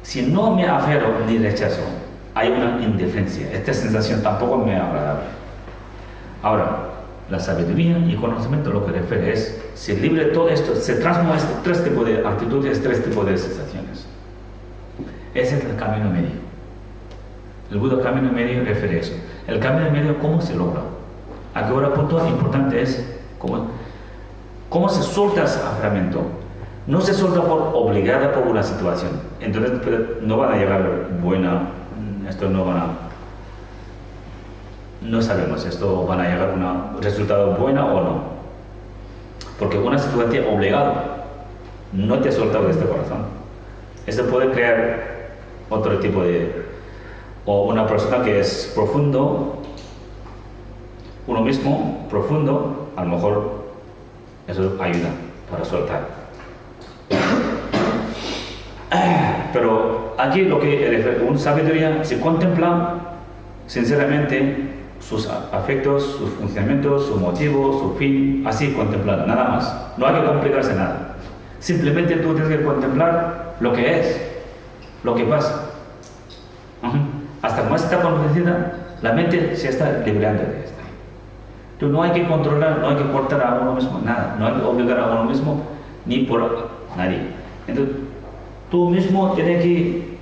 S2: Si no me aferro ni rechazo, hay una indiferencia. Esta sensación tampoco me es agradable. Ahora, la sabiduría y conocimiento lo que refiere es, se libre de todo esto, se transforma estos tres tipos de actitudes, tres tipos de sensaciones. Ese es el camino medio. El Buda camino medio refiere eso. El camino medio, ¿cómo se logra? Aquí ahora el punto importante es cómo se suelta ese aferramiento. No se suelta por obligada por una situación. Entonces no van a llegar buena, esto no sabemos, esto van a llegar a un resultado bueno o no. Porque una situación obligada no te ha soltado de este corazón. Esto puede crear otro tipo o una persona que es profundo, uno mismo profundo, a lo mejor eso ayuda para soltar. Pero aquí lo que un sabiduría se contempla sinceramente sus afectos, sus funcionamientos, sus motivos, su fin, así contemplar, nada más. No hay que complicarse nada. Simplemente tú tienes que contemplar lo que es, lo que pasa. Hasta que más está convencida, la mente se está librando de esto. Tú no hay que controlar, no hay que cortar a uno mismo, nada. No hay que obligar a uno mismo, ni por nadie. Entonces, tú mismo tienes que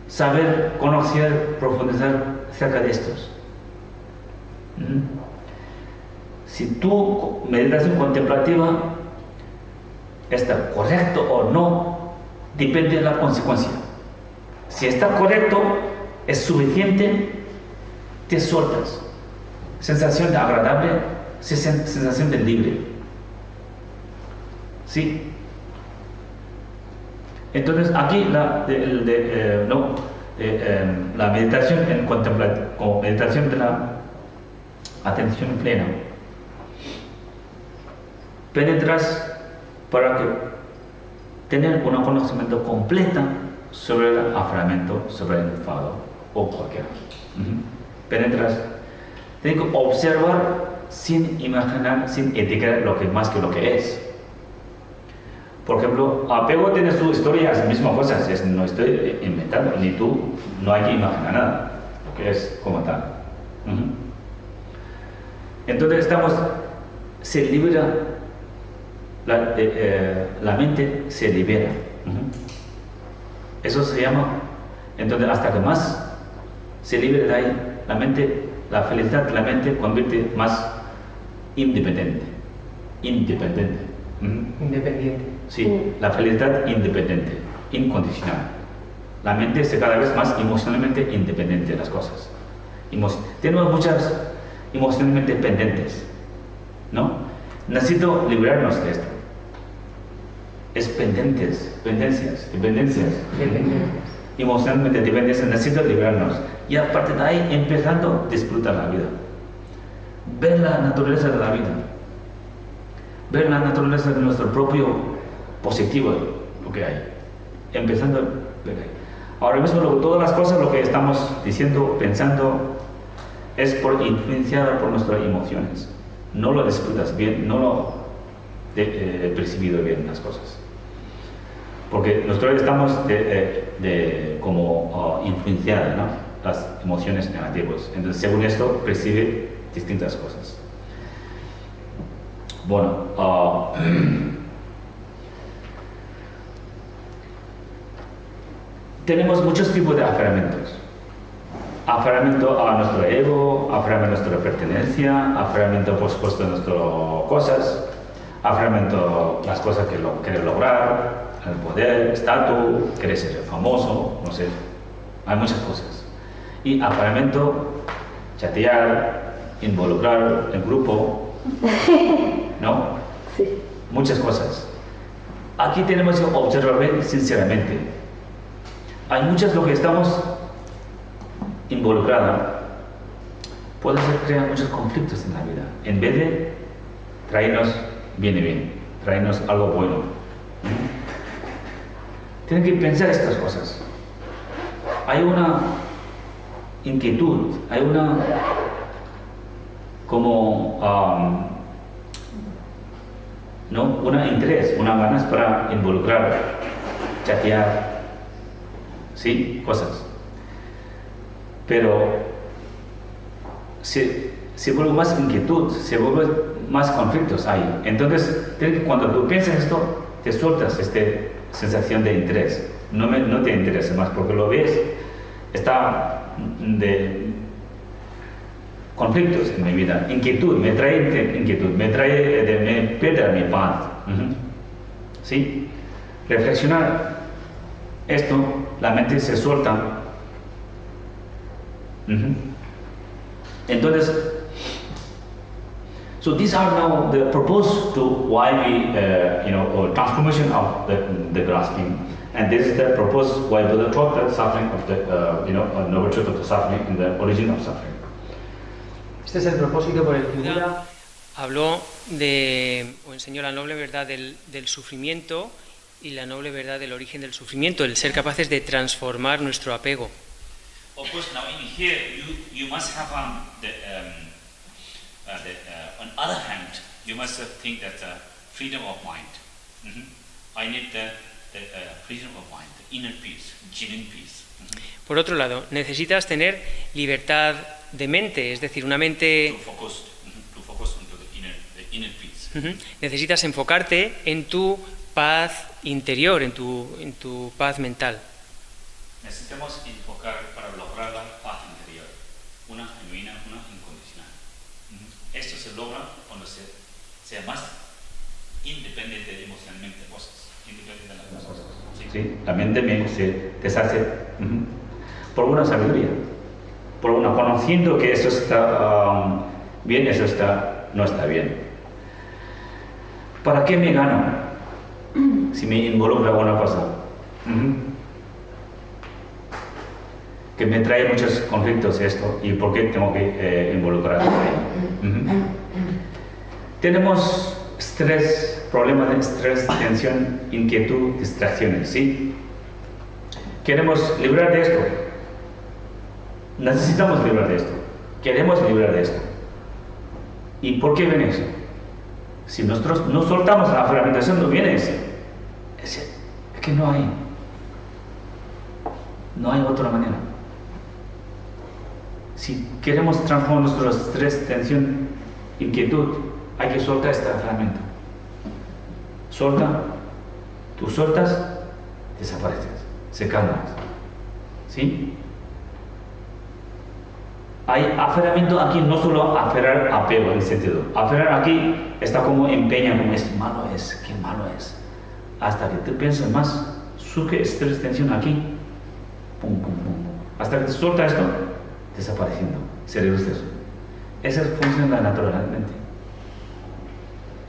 S2: saber, conocer, profundizar acerca de estos. Si tu meditación contemplativa está correcto o no, depende de la consecuencia. Si está correcto, es suficiente, te sueltas. Sensación de agradable, sensación de libre. ¿Sí? Entonces aquí la meditación en como meditación de la atención plena. Penetras para que tener un conocimiento completo sobre el aferramiento, sobre el enfado o cualquiera. Penetras, tienes que observar sin imaginar, sin etiquetar más que lo que es. Por ejemplo, apego tiene su historia, es la misma cosa, no estoy inventando, ni tú, no hay que imaginar nada, lo que es como tal. Entonces se libera, la mente se libera. Eso se llama, entonces hasta que más se libera de ahí, la felicidad de la mente convierte más independiente. Independiente. Sí, la felicidad independiente, incondicional. La mente es cada vez más emocionalmente independiente de las cosas. Tenemos muchas emocionalmente pendientes, ¿no? Necesito liberarnos de esto. Es dependencias. Emocionalmente dependencias, necesito liberarnos. Y a partir de ahí, empezando a disfrutar la vida. Ver la naturaleza de la vida. Ver la naturaleza de nuestro propio positivo, lo que hay. Empezando a ver ahí. Ahora mismo todas las cosas, lo que estamos diciendo, pensando, es influenciada por nuestras emociones. No lo disfrutas bien, no lo percibido bien las cosas. Porque nosotros estamos como influenciados, ¿no? Las emociones negativas. Entonces, según esto, percibe distintas cosas. Bueno, tenemos muchos tipos de aferramientos. Aferramiento a nuestro ego, aferramiento a nuestra pertenencia, aferramiento, por supuesto, a nuestras cosas, aferramiento a las cosas que queremos lograr, el poder, estatus, querer ser famoso, no sé, hay muchas cosas. Y aferramiento, chatear, involucrar el grupo, ¿no?
S4: Sí.
S2: Muchas cosas. Aquí tenemos que observar sinceramente. Hay muchas lo que estamos involucrados. Puede ser crear muchos conflictos en la vida. En vez de traernos bien, traernos algo bueno. Tienen que pensar estas cosas. Hay una inquietud, hay una un interés, una ganas para involucrar, chatear, sí, cosas. Pero se vuelve más inquietud, se vuelve más conflictos ahí. Entonces, cuando tú piensas esto, te sueltas esta sensación de interés. No te interesa más porque lo ves, está de conflictos en mi vida, inquietud, me trae inquietud, me pierde mi paz. ¿Sí? Reflexionar esto, la mente se suelta. Entonces, so these are now the purpose to why we, transformation of the grasping, and this is the purpose why Buddha taught the suffering of the, noble truth of the suffering and the origin of suffering.
S1: Este es el propósito por el que Buda habló o enseñó la noble verdad del sufrimiento y la noble verdad del origen del sufrimiento, el ser capaces de transformar nuestro apego.
S2: Of course, now in here you must have on other hand, you must think that freedom of mind. I need the freedom of mind, the inner peace, genuine peace.
S1: Por otro lado, necesitas tener libertad de mente, es decir, una mente.
S2: To focus on the inner peace.
S1: Necesitas enfocarte en tu paz interior, en tu paz mental.
S2: Necesitamos enfocar para lograr la paz interior, una genuina, una incondicional. Esto se logra cuando sea más independiente emocionalmente de cosas. las cosas. ¿Sí? La mente se deshace por una sabiduría, por una conociendo que eso está bien, eso no está bien. ¿Para qué me gano si me involucra una cosa? Que me trae muchos conflictos esto, y por qué tengo que involucrarme ahí. Tenemos estrés, problemas de estrés, tensión, inquietud, distracciones, ¿sí? Queremos librar de esto. Necesitamos librar de esto. Queremos librar de esto. ¿Y por qué viene eso? Si nosotros no soltamos la fragmentación, no viene eso. Es que no hay otra manera. Si queremos transformar nuestro estrés, tensión, inquietud, hay que soltar esta fragmento. Solta, tú soltas, desapareces, se calman. ¿Sí? Hay aferramiento aquí, no solo aferrar apego en el sentido. Aferrar aquí está como empeña, como es malo es, qué malo es. Hasta que tú piensas más, surge estrés, tensión aquí, pum, pum, pum, pum. Hasta que te suelta esto, desapareciendo, se reduce eso. Esa funciona naturalmente.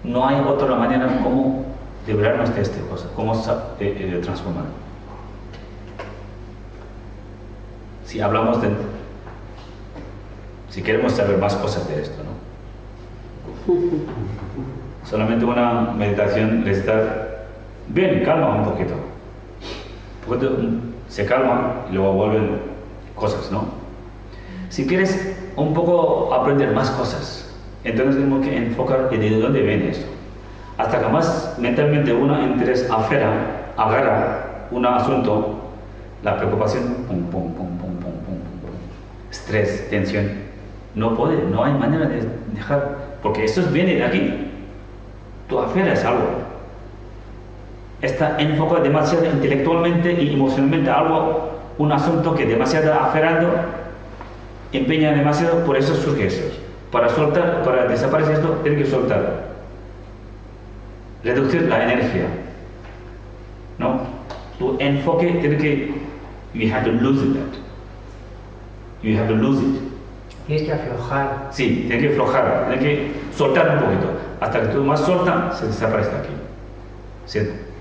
S2: No hay otra manera como liberarnos de esta cosa, como transformar. Si hablamos si queremos saber más cosas de esto, ¿no? Solamente una meditación de estar bien, calma un poquito. Se calma y luego vuelven cosas, ¿no? Si quieres un poco aprender más cosas, entonces tenemos que enfocar de dónde viene esto. Hasta que más mentalmente uno interés agarra un asunto, la preocupación, pum, pum, pum, pum, pum, pum, pum, estrés, tensión, no hay manera de dejar, porque esto viene de aquí. Tu aferras algo. Está enfocado demasiado intelectualmente y emocionalmente a algo, un asunto que demasiado aferrando, empeña demasiado, por eso surge eso. Para soltar, para desaparecer esto, tiene que soltar. Reducir la energía. ¿No? Tu enfoque tiene que, you have to lose it. You have to lose it.
S6: Tienes que aflojar.
S2: Sí, tiene que aflojar, tiene que soltar un poquito. Hasta que tú más soltas, se desaparece aquí.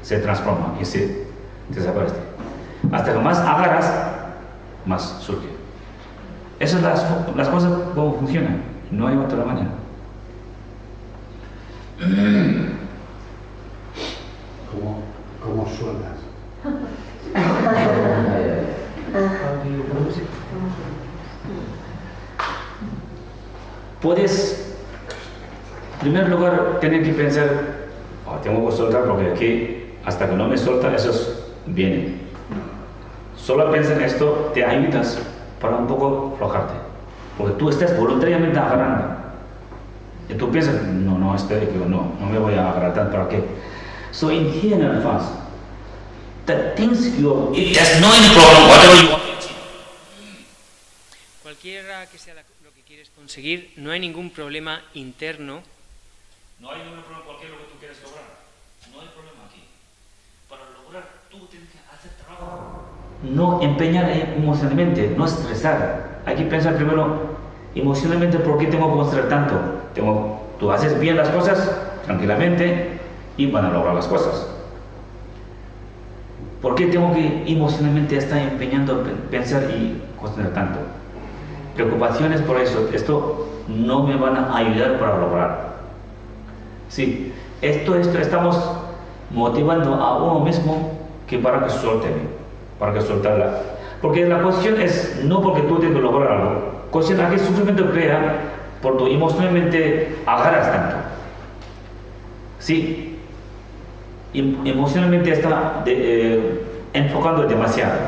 S2: Se transforma y se desaparece. Hasta que más agarras, más surge. Esas son las cosas como funcionan. No hay otra manera.
S3: ¿Cómo suenas?
S2: Puedes, en primer lugar, tener que pensar, tengo que soltar porque aquí, hasta que no me suelta, esos vienen. Solo piensa en esto, te ayudas para un poco aflojarte. Porque tú estás voluntariamente agarrando. Y tú piensas, no me voy a agarrar tanto, ¿para qué? So in here in advance, the things there's no any problem, whatever you want to achieve.
S1: Cualquiera que sea lo que quieres conseguir, no hay ningún problema interno.
S2: No hay ningún problema, cualquier lo que tú quieres lograr. No hay problema aquí. Para lograr, tú tienes que hacer trabajo. No empeñar emocionalmente, no estresar. Hay que pensar primero emocionalmente por qué tengo que mostrar tanto. Tú haces bien las cosas tranquilamente y van a lograr las cosas. ¿Por qué tengo que emocionalmente estar empeñando pensar y cuestionar tanto? Preocupaciones por eso, esto no me van a ayudar para lograr. Sí, esto estamos motivando a uno mismo que para que suelte, para que soltarla. Porque la cuestión es no porque tú tienes que lograr algo, la cuestión es que sufrimiento crea por tu emocionalmente agarras tanto. Sí, emocionalmente está enfocando demasiado,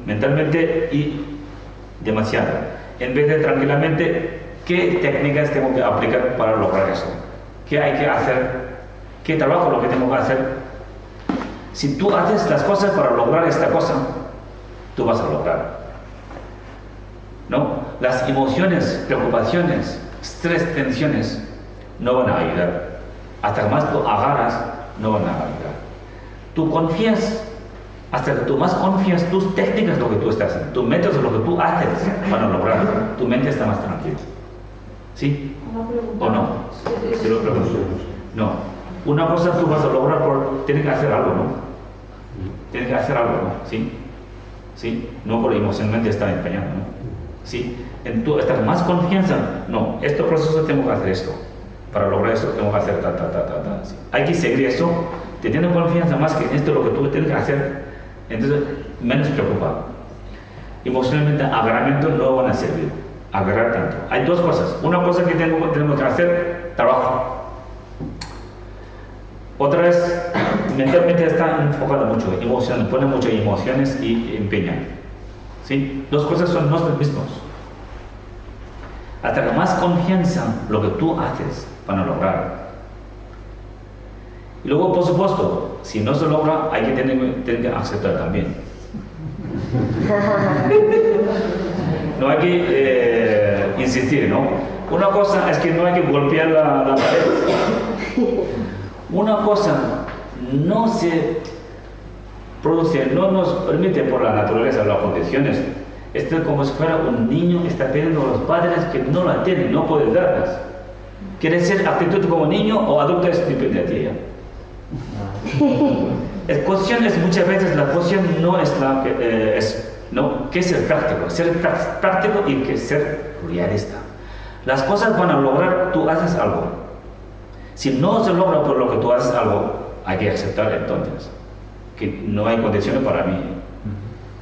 S2: mentalmente y demasiado. En vez de tranquilamente, ¿qué técnicas tengo que aplicar para lograr eso? ¿Qué hay que hacer? ¿Qué trabajo lo que tengo que hacer? Si tú haces las cosas para lograr esta cosa, tú vas a lograr. ¿No? Las emociones, preocupaciones, estrés, tensiones no van a ayudar. Hasta que más tú agarras, no van a ayudar. Tú confías, hasta que tú más confías tus técnicas, lo que tú estás haciendo, tus métodos, lo que tú haces para lograrlo, tu mente está más tranquila. ¿Sí? ¿O no? ¿Se lo pregunto? No. Una cosa tú vas a lograr tienes que hacer algo, ¿no? Tienes que hacer algo, ¿no? ¿Sí? ¿Sí? No por emocionalmente estar empeñado, ¿no? ¿Sí? Tú estás más confianza. No, este proceso tengo que hacer esto. Para lograr esto tengo que hacer ¿sí? Hay que seguir eso. Te tienes confianza más que en esto lo que tú tienes que hacer. Entonces, menos preocupado. Emocionalmente, agarramiento no van a servir. Agarrar tanto. Hay dos cosas. Una cosa que tenemos que hacer, trabajo. Otra es, mentalmente está enfocado mucho, emociones, pone muchas emociones y empeña. ¿Sí? Dos cosas son no los mismos. Hasta que más confianza lo que tú haces para lograr. Y luego, por supuesto, si no se logra, hay que tener que aceptar también. No hay que insistir, ¿no? Una cosa es que no hay que golpear la pared. Una cosa no se produce, no nos permite por la naturaleza, las condiciones. Esto es como si fuera un niño que está pidiendo a los padres que no la tienen, no pueden darlas. ¿Quiere ser actitud como niño o adulto? Es depende de ti. La cuestión es muchas veces, la cuestión no es la que no, que ser práctico y que ser realista. Las cosas van a lograr, tú haces algo. Si no se logra por lo que tú haces algo, hay que aceptar entonces que no hay condiciones para mí.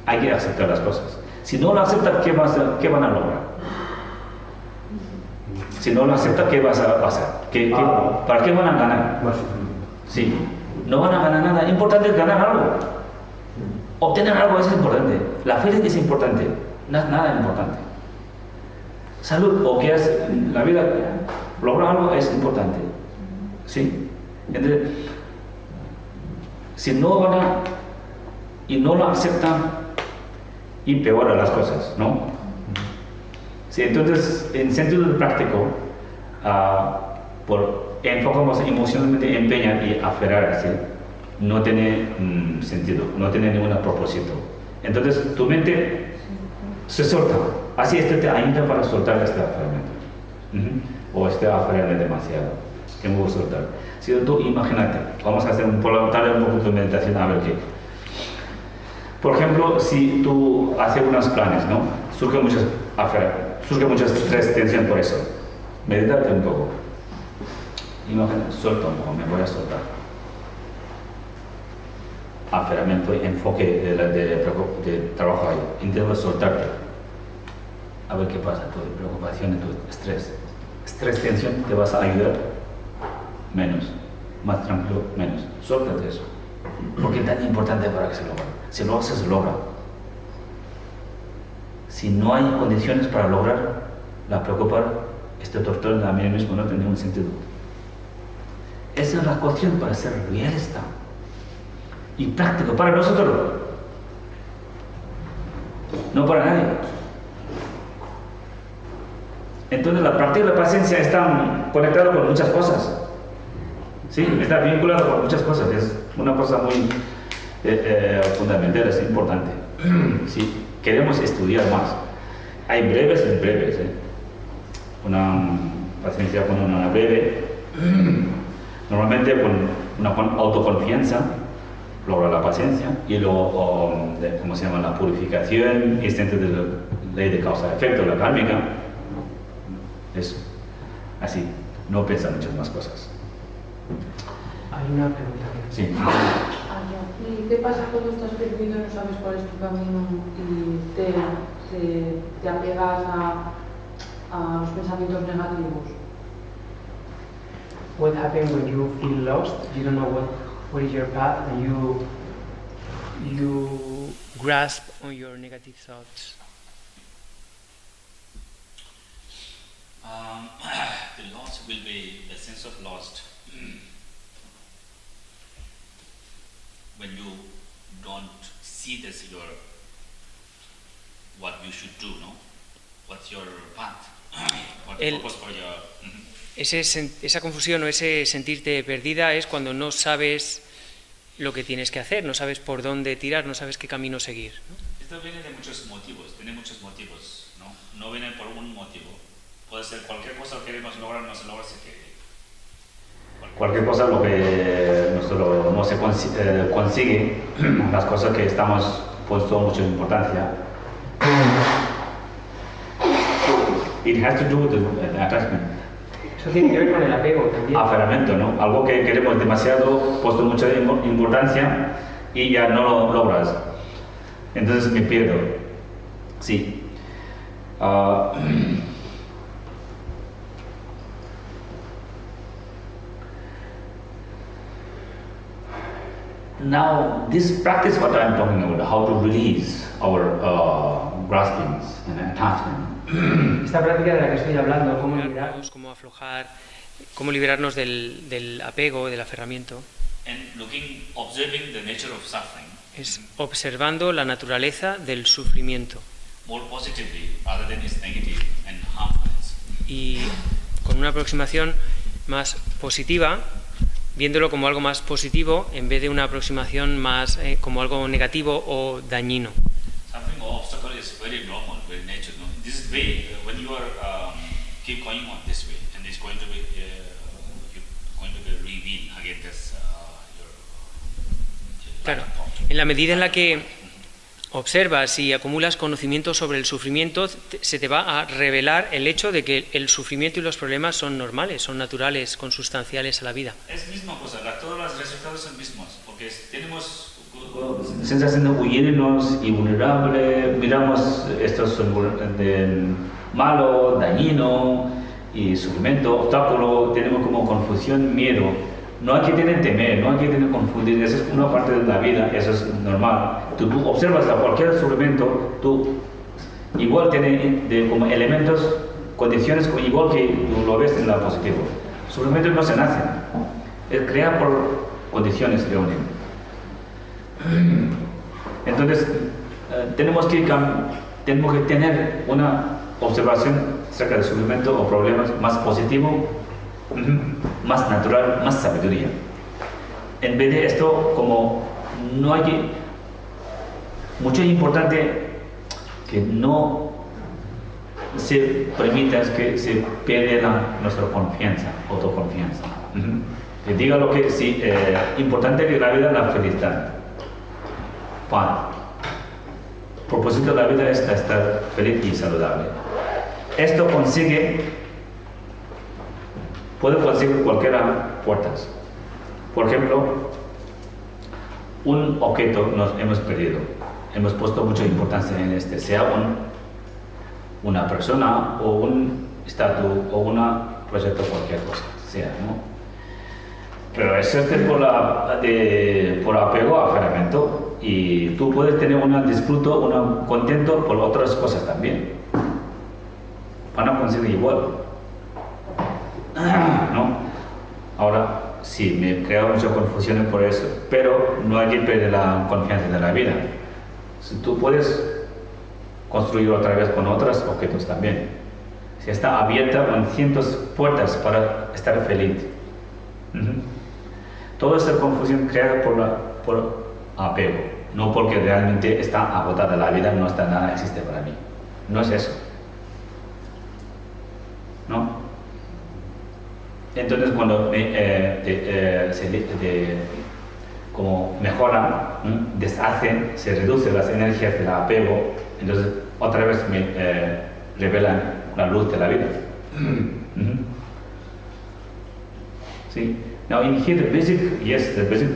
S2: Hay que aceptar las cosas. Si no lo aceptas, ¿qué van a lograr? Si no lo aceptas, ¿qué vas a pasar? ¿Para qué van a ganar? Sí, no van a ganar nada. Importante es ganar algo. Obtener algo es importante. La fe es importante. No es nada importante. Salud o que es la vida, lograr algo es importante. ¿Sí? Entonces, si no van y no lo aceptan, y peora las cosas, ¿no? Sí, entonces, en sentido práctico, enfocamos emocionalmente empeñar y aferrarse, no tiene sentido, no tiene ningún propósito. Entonces, tu mente se suelta. Así esto te ayuda para soltar este aferramiento. O este aferramiento demasiado. Tengo que soltar. Si tú imagínate, vamos a hacer un poquito de meditación a ver qué. Por ejemplo, si tú haces unos planes, ¿no? Surge mucho estrés, tensión por eso. Medítate un poco. Imagínate, suelta un poco, me voy a soltar. Aferramiento y enfoque de trabajo ahí. Intenta soltarte. A ver qué pasa, tu preocupación y tu estrés. Estrés, tensión, te vas a ayudar menos. Más tranquilo, menos. Suéltate eso. Porque es tan importante para que se logre. Si lo haces, se logra. Si no hay condiciones para lograr, la preocupar, este doctor a mí mismo no tiene ningún sentido. Esa es la cuestión para ser realista y práctico para nosotros, no para nadie. Entonces la práctica de la paciencia está conectada con muchas cosas. Sí, está vinculado con muchas cosas. Es una cosa muy fundamental, es importante. Sí, queremos estudiar más. Hay breves y breves. Una paciencia con una breve, normalmente con una autoconfianza, logra la paciencia, y luego, ¿cómo se llama? La purificación, instinto de la ley de causa-efecto, la kármica. Eso, así, no piensa muchas más cosas.
S6: Hay una pregunta.
S2: Sí.
S7: ¿Y qué pasa cuando estás perdido y no sabes cuál es tu camino y te apegas a los pensamientos negativos?
S6: What happens when you feel lost? You don't know what is your path, and
S1: you grasp on your negative thoughts.
S2: The loss will be the sense of lost when you don't see this what you should do, no? What's your path? What's the purpose for your...
S1: Esa confusión o ese sentirte perdida es cuando no sabes lo que tienes que hacer, no sabes por dónde tirar, no sabes qué camino seguir, ¿no?
S2: Esto viene de muchos motivos, ¿no? No viene por un motivo. Puede ser cualquier cosa que queremos lograr, no se logra, se quiere. Cualquier cosa lo que no se consigue, las cosas que estamos puesto mucha importancia. It has to do with the attachment.
S6: Eso tiene que ver con el apego también.
S2: Aferramiento, ¿no? Algo que queremos demasiado, puesto mucha importancia y ya no lo logras. Entonces me pierdo. Sí. Now, this practice, what I'm talking about, how to release our graspings and attachment.
S6: Esta práctica de la que estoy hablando, cómo
S1: Cómo aflojar, cómo liberarnos del apego, del aferramiento,
S2: And observing the nature of suffering.
S1: Es observando la naturaleza del sufrimiento.
S2: More positively, rather than its negative and harmfulness.
S1: Y con una aproximación más positiva, viéndolo como algo más positivo en vez de una aproximación más como algo negativo o dañino.
S2: Suffering or obstacle is very normal, very natural. No? This is way when you are keep going on this way, and it's going to be revealed again this
S1: Claro, en la medida en la que observas y acumulas conocimiento sobre el sufrimiento, se te va a revelar el hecho de que el sufrimiento y los problemas son normales, son naturales, consustanciales a la vida.
S2: Es misma cosa, todos los resultados son mismos, porque tenemos sensación de huirnos y vulnerable, miramos esto es malo, dañino y sufrimiento, obstáculo, tenemos como confusión, miedo. No hay que tener temer, no hay que tener confundir, eso es una parte de la vida, eso es normal. Tú observas a cualquier sufrimiento, tú igual tienes como elementos, condiciones igual que tú lo ves en la positiva. Sufrimientos no se nacen, es creado por condiciones de uno. Entonces, tenemos que tener una observación acerca del sufrimiento o problemas más positivo, más natural, más sabiduría. En vez de esto, como no hay que... Mucho importante que no se permita que se pierda nuestra confianza, autoconfianza. Que diga lo que sí, importante que la vida la felicidad. El propósito de la vida es estar feliz y saludable. Esto puede conseguir cualquiera puertas. Por ejemplo, un objeto nos hemos perdido. Hemos puesto mucha importancia en sea una persona o un estatus o un proyecto, cualquier cosa, sea, ¿no? Pero es por apego a aferramiento y tú puedes tener un disfruto, un contento por otras cosas también. Van a conseguir igual. ¿No? Ahora, sí, me crea mucha confusión por eso, pero no hay que perder la confianza de la vida. Si tú puedes construir otra vez con otros objetos también. Si está abierta con cientos puertas para estar feliz. Toda esta confusión creada por apego, no porque realmente está agotada la vida, no está nada existe para mí. No es eso. ¿No? Entonces cuando como mejoran, deshacen, se reducen las energías del apego, entonces otra vez me revelan la luz de la vida. Sí. Now in here the basic, yes, the basic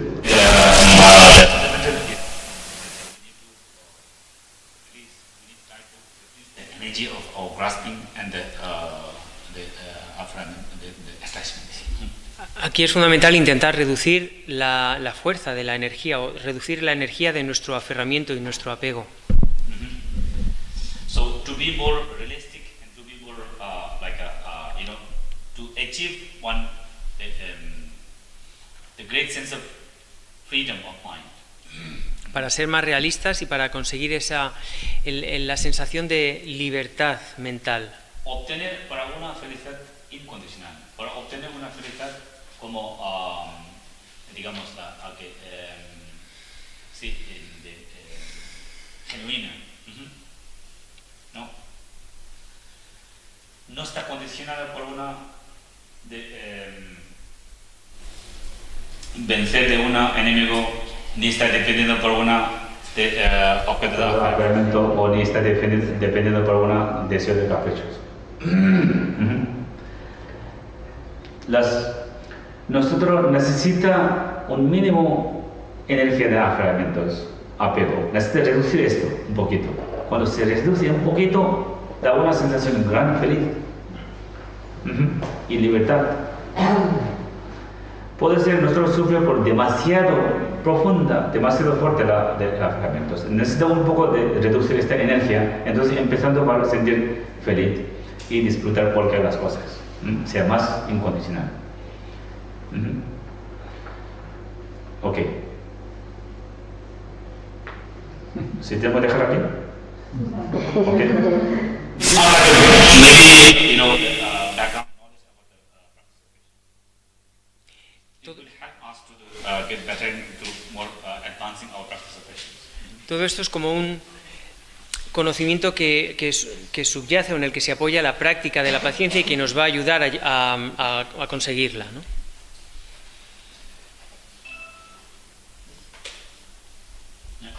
S2: energy of grasping and the attachment.
S1: Aquí es fundamental intentar reducir la fuerza de la energía o reducir la energía de nuestro aferramiento y nuestro apego.
S2: So to be more realistic and to be more to achieve the great sense of freedom of mind.
S1: Para ser más realistas y para conseguir la sensación de libertad mental.
S2: Obtener para una felicidad incondicional, para obtener una felicidad como digamos, sí, genuina. No está condicionada por una vencer de un enemigo, ni está dependiendo por una objeto de aferramiento, o ni está dependiendo por un deseo de caprichos. Nosotros necesita un mínimo energía de aferramientos, apego. Necesita reducir esto un poquito. Cuando se reduce un poquito, da una sensación de gran feliz y libertad. Puede ser nosotros sufrimos por demasiado profunda, demasiado fuerte de aferramientos. Necesita un poco de reducir esta energía, entonces empezando para sentir feliz y disfrutar cualquiera de las cosas, sea más incondicional. Ok. ¿Sí tenemos que dejar aquí? Ok. Maybe, background knowledge about the practice of patience. It will help us to get better into more advancing our practice of patience.
S1: Todo esto es como un conocimiento que subyace o en el que se apoya la práctica de la paciencia y que nos va a ayudar a conseguirla, ¿no?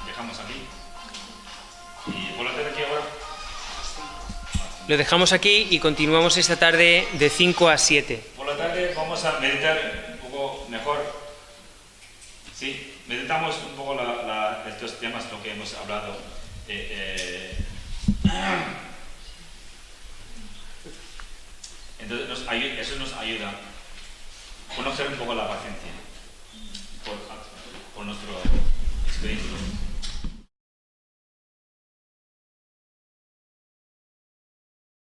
S2: Dejamos aquí. ¿Y por la tarde qué hora?
S1: Lo dejamos aquí y continuamos esta tarde de 5 a 7.
S2: Por la tarde vamos a meditar un poco mejor. Sí, meditamos un poco estos temas, lo que hemos hablado. Entonces eso nos ayuda a conocer un poco la paciencia por nuestra experiencia.